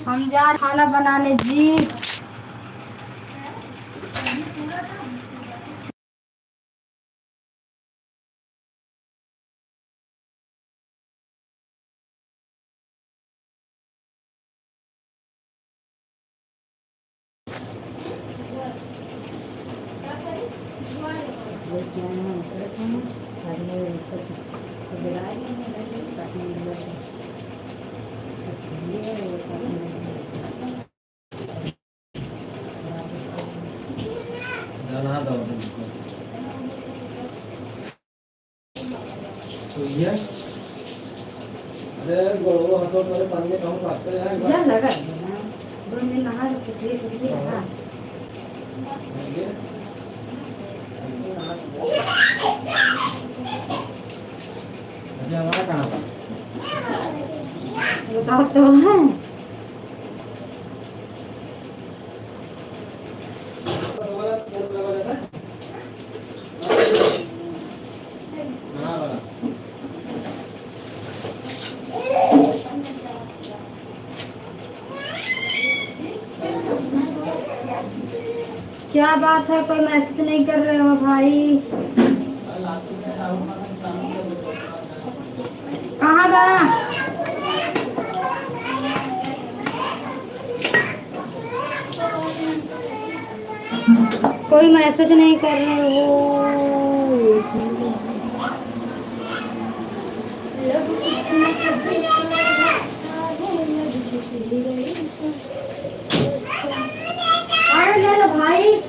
हम जा खाना बनाने जी। जा लगा 2 दिन नहा हमारा कहाँ था? बताओ तो है। क्या बात है, कोई मैसेज नहीं कर रहे हो भाई? कहाँ बा? कोई मैसेज नहीं कर रहे हो। अरे ले लो भाई।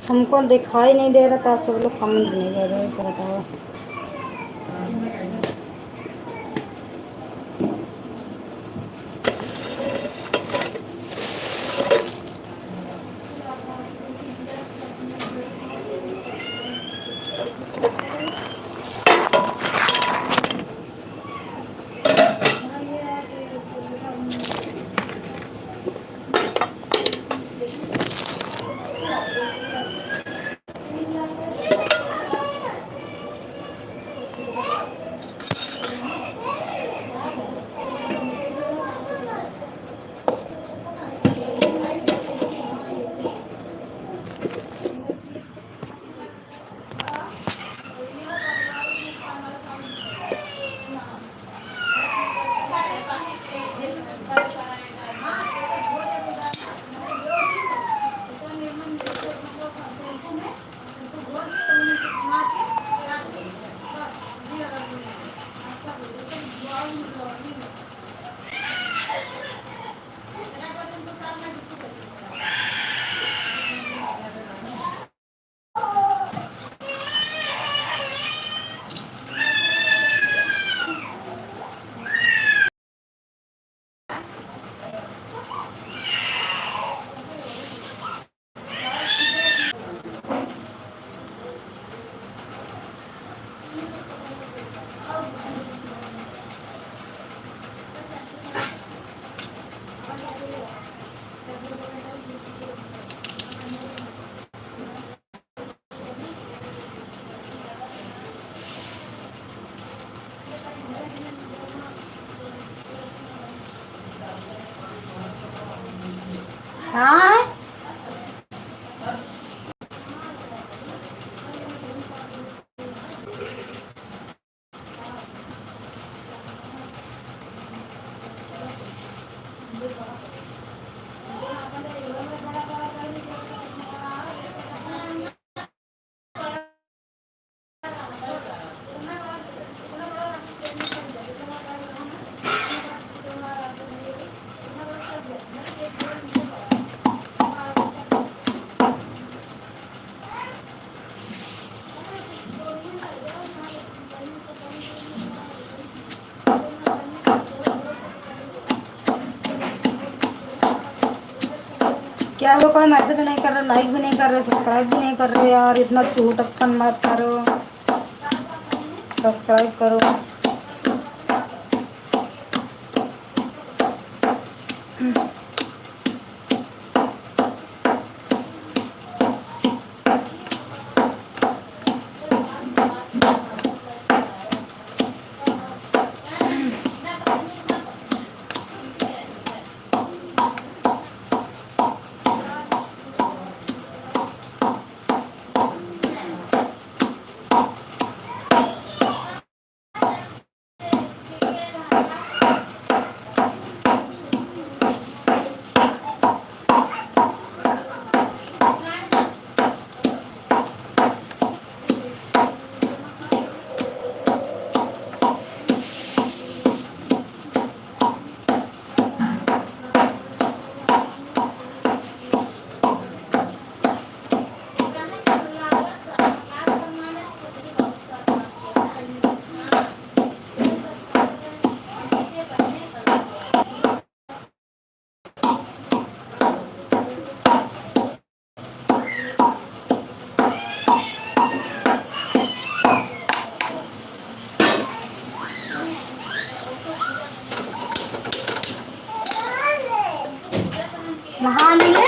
हमको दिखाई नहीं दे रहा था, आप सब लोग कमेंट नहीं कर रहे हो, बताओ। हाँ क्या वो कोई मैसेज नहीं कर रहे, लाइक भी नहीं कर रहे, सब्सक्राइब भी नहीं कर रहे यार। इतना झूठपन मत करो, सब्सक्राइब करो। नहा लिए?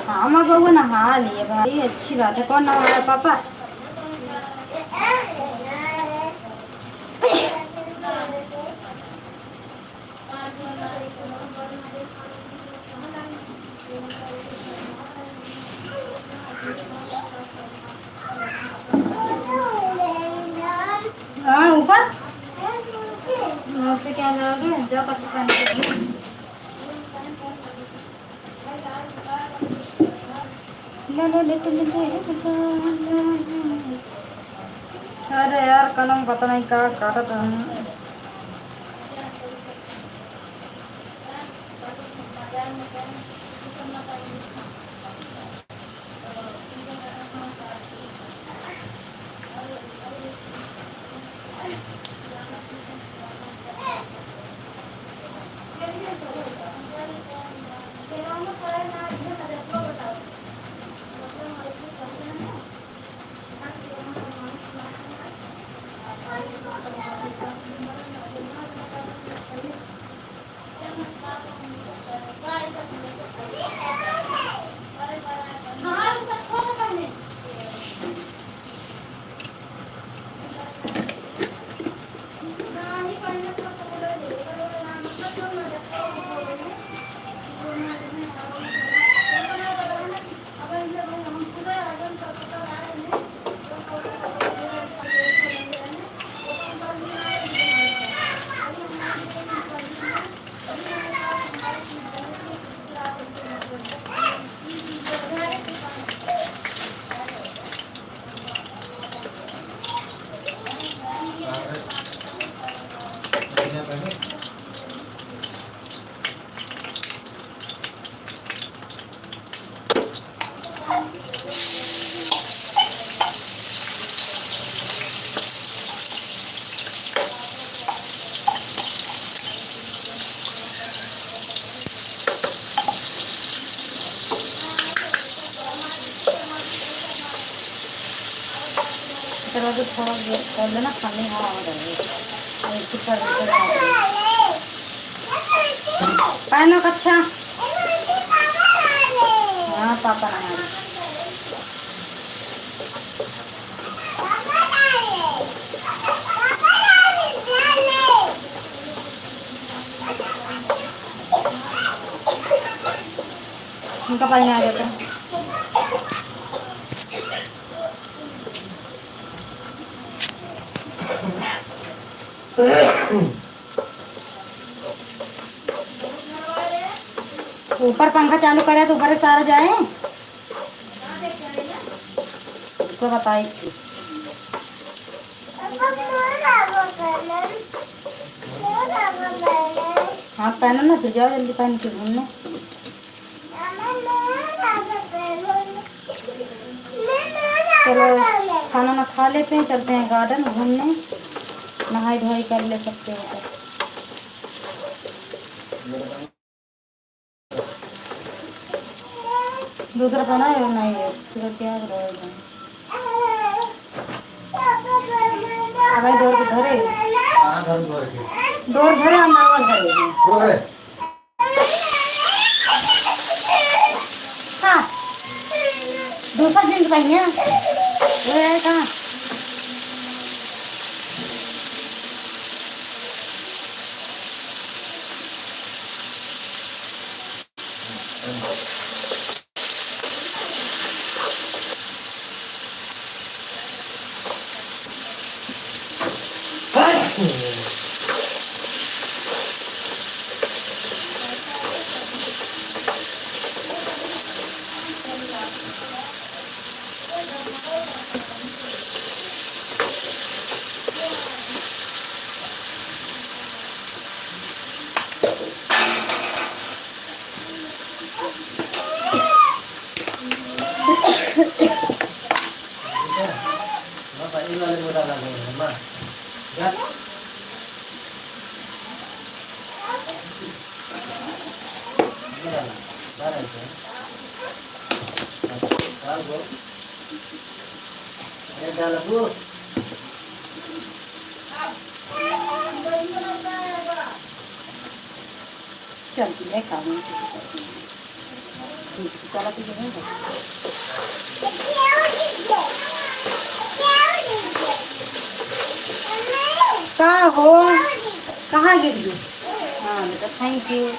हाँ मैं बहू नहा लिए भाई, अच्छी बात है। कौन नहाया? पापा। हाँ ऊपर से क्या लोगे? जाओ कच्चे पानी से। अरे यार कलम पता नहीं क्या काटा था। चलो तो थोड़ा वेट कर लेना, खाने हाँ हो रही है। अच्छा हाँ पापा नहा उनका पानी आ जाता है। ऊपर पंखा चालू करे तो ऊपर से सारा जाए, उसको बताई थी। हाँ पहनो ना, फिर जाओ जल्दी पहन के घूमने। चलो खाना ना खा लेते हैं, चलते हैं गार्डन घूमने, नहाई धोई कर ले सकते हो तो। दूसरा खाना है नहीं है तो क्या रहेगा। भाई डोर के धरे, डोर धरे हम नावल धरे। हाँ दूसरा जींस पहनिए वो है कहाँ। चलती है काम चला कहाँ हो, कहाँ गिर गई। हाँ बेटा थैंक यू।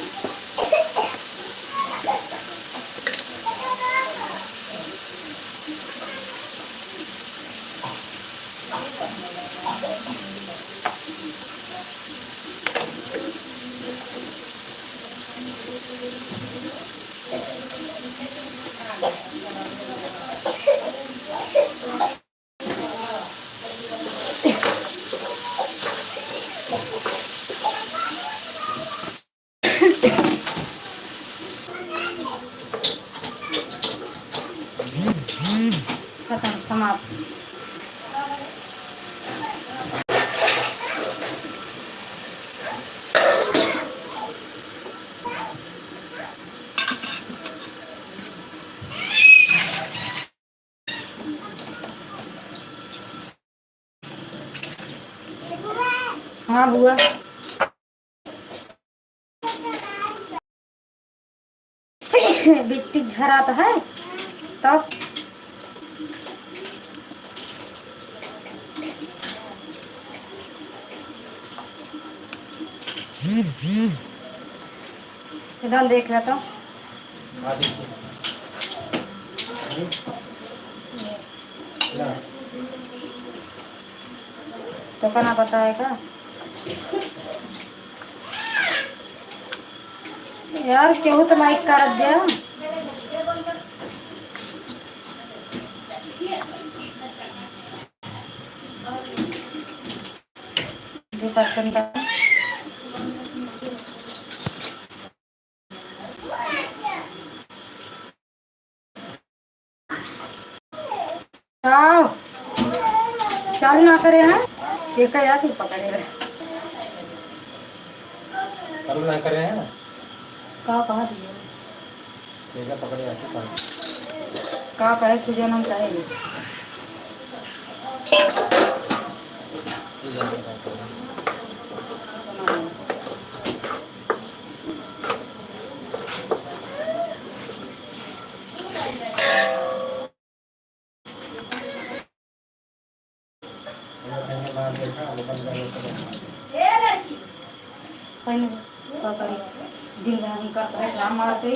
खत्म समाप्त। हाँ बुआ बिट्टी झराता है तब इधर देख रहा था। तो कहना पता है का यार, केहू तो लाइक कर जा। चालू ना करे हैं एक यार फिर पकड़ेगा। चालू ना करे हैं कहाँ दिए देखा पकड़े कहाँ करे सुजन हम चाहेंगे। दिन भर हम करते हैं काम मारते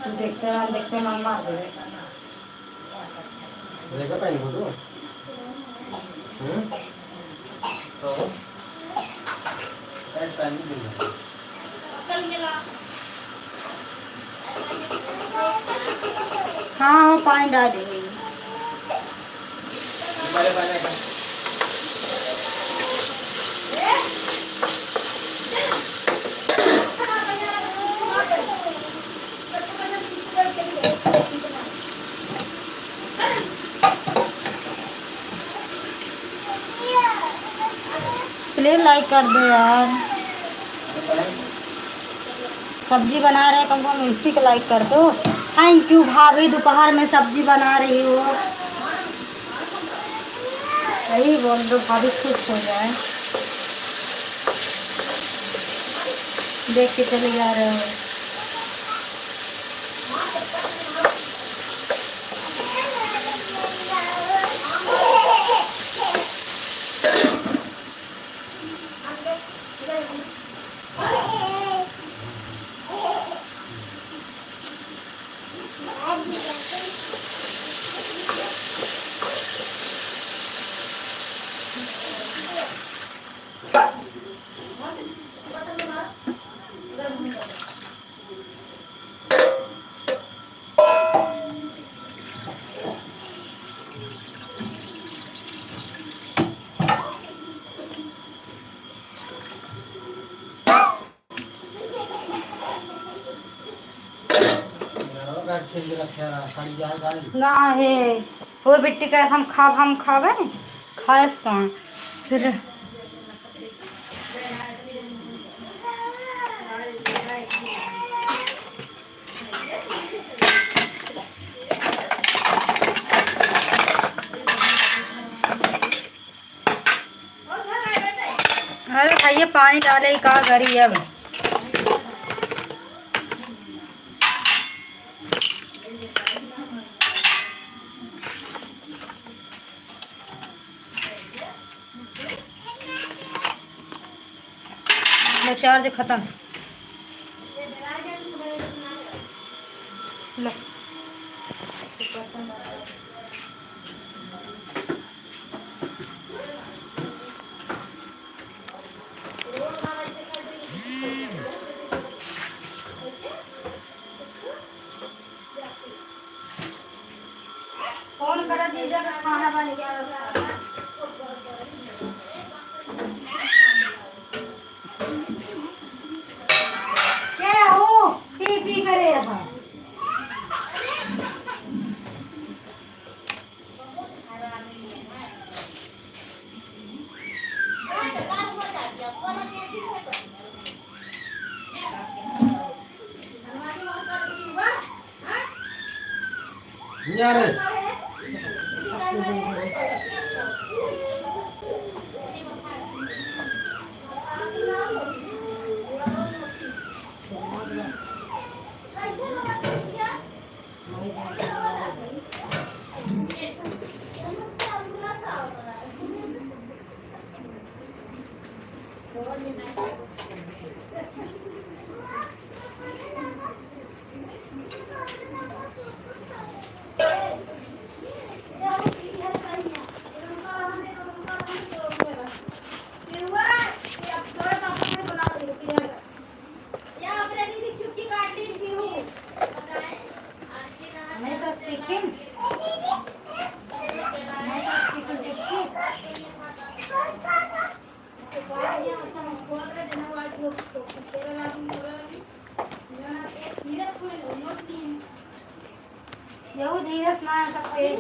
तू देखते मन मार दे देखा पानी को तो पानी हाँ पानी डाल देंगे। बड़े बने का प्लीज लाइक कर दो यार। सब्जी बना रहे कम से कम इसी को लाइक कर दो। थैंक यू भाभी, दोपहर में सब्जी बना रही हो। यही बोल दो भाभी खुश हो जाए। देख के चले जा रहे हो। ना है वो बिट्टी का हम खावे खाएस कहाँ फिर। अरे खाइए पानी डाले कहाँ करी अब। चार्ज खत्म। लो फोन करा जीजा का खाना बन गया। पी करे यहू धीरज ना सब तेज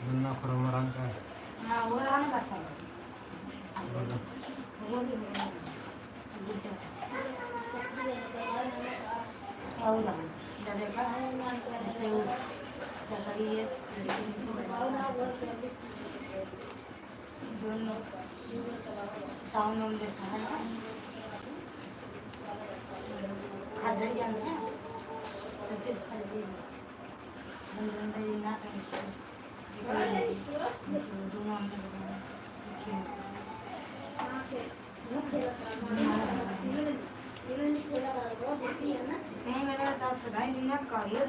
Benar kurang merangka. हाँ वो रहने का था Benar. वो और देखा चकरी है दोनों साउंड में देखा है खादड़ी जानते हैं तो फिर खादड़ी बंदे ना करते दोनों अंदर नहीं मेरा तो ढाई मिनट का ही है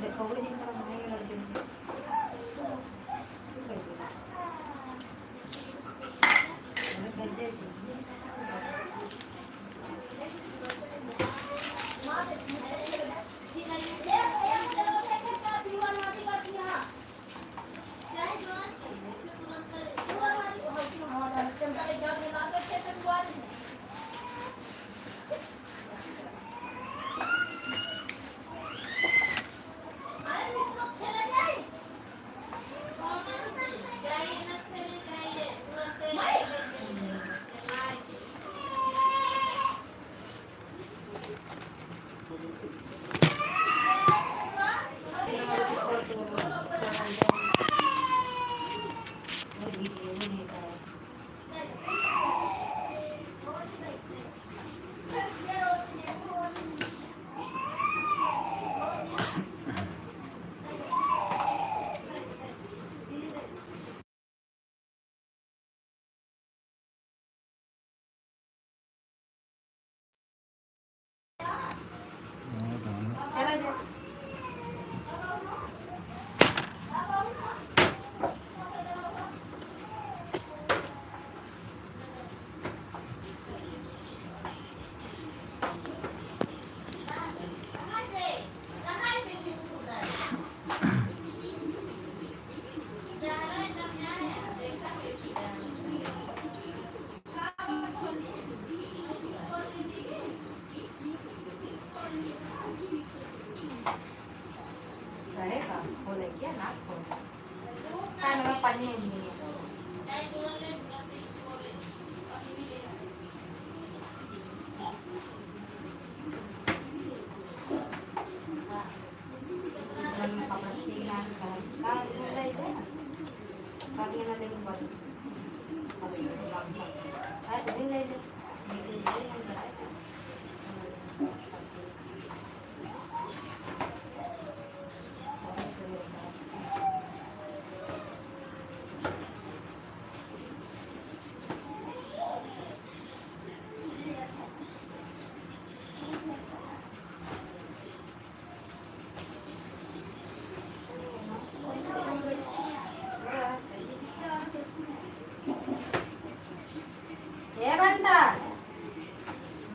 देखो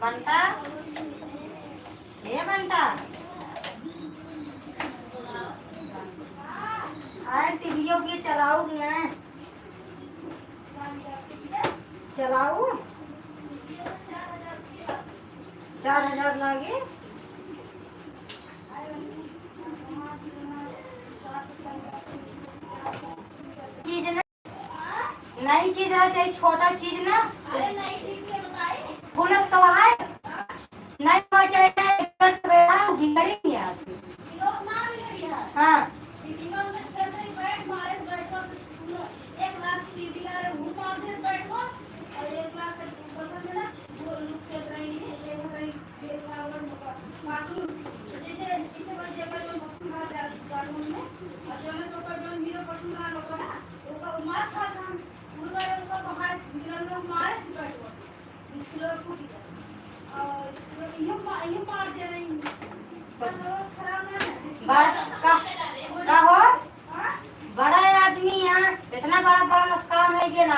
बनता ये बनता टीवीओ की चलाऊ मैं चलाऊ 4000 लागे चीज ना नई चीज है चाहे छोटा चीज ना फूल तो है नहीं हो चाहे बिगड़ी है हाँ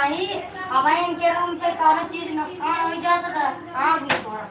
रही अब इनके रूम पे कौन चीज नुकसान हो जाता था आग भी थोड़ा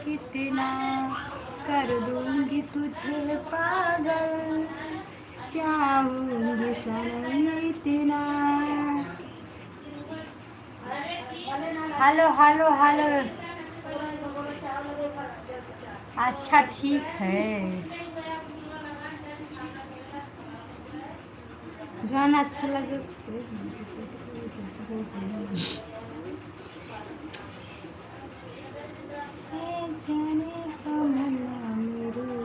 कितना कर दूंगी तुझे पागल, चाहूंगी सनम इतना। हेलो हेलो हेलो, अच्छा ठीक है, गाना अच्छा लगे। जाने का मना मेरे,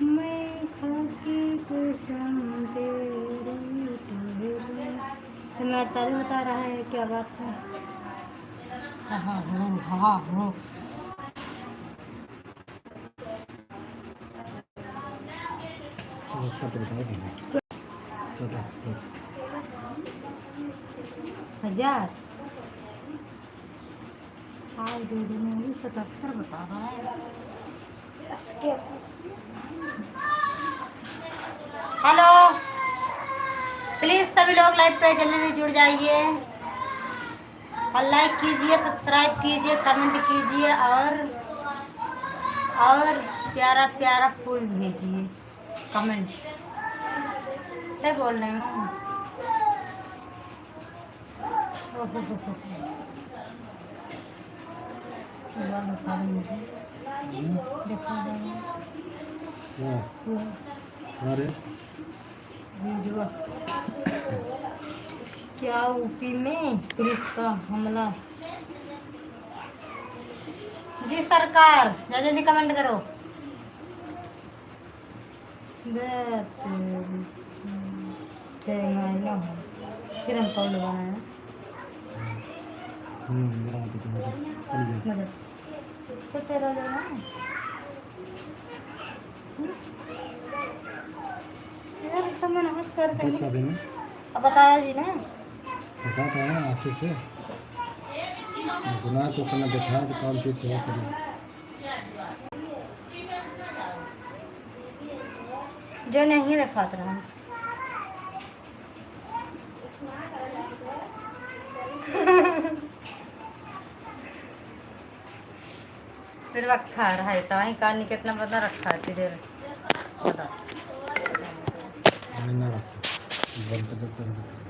मैं खाके कसम तेरी ठहरी। मेरा तारीफ बता रहा है, क्या बात है। हाँ हाँ हाँ, हजार हाय दीदी ने 77 बता रहा है। हेलो, प्लीज सभी लोग लाइव पे जल्दी से जुड़ जाइए और लाइक कीजिए, सब्सक्राइब कीजिए, कमेंट कीजिए और प्यारा प्यारा फूल भेजिए कमेंट से बोल रहे हूँ। क्या यूपी में पुलिस का हमला। जी सरकार, जल्दी कमेंट करो। फिर हम कौन बनाया तो तेरा देना इधर तो मैं नमस्ते कर देंगे। अब बताया जी ना, बता तो है आखिर से सुना तो कल देखा तो काम चीज तो करी जो नहीं रखा था। फिर रखा है तो वहीं कहानी कितना बता रखा है तुझे बता। ना रखा बंद कर देता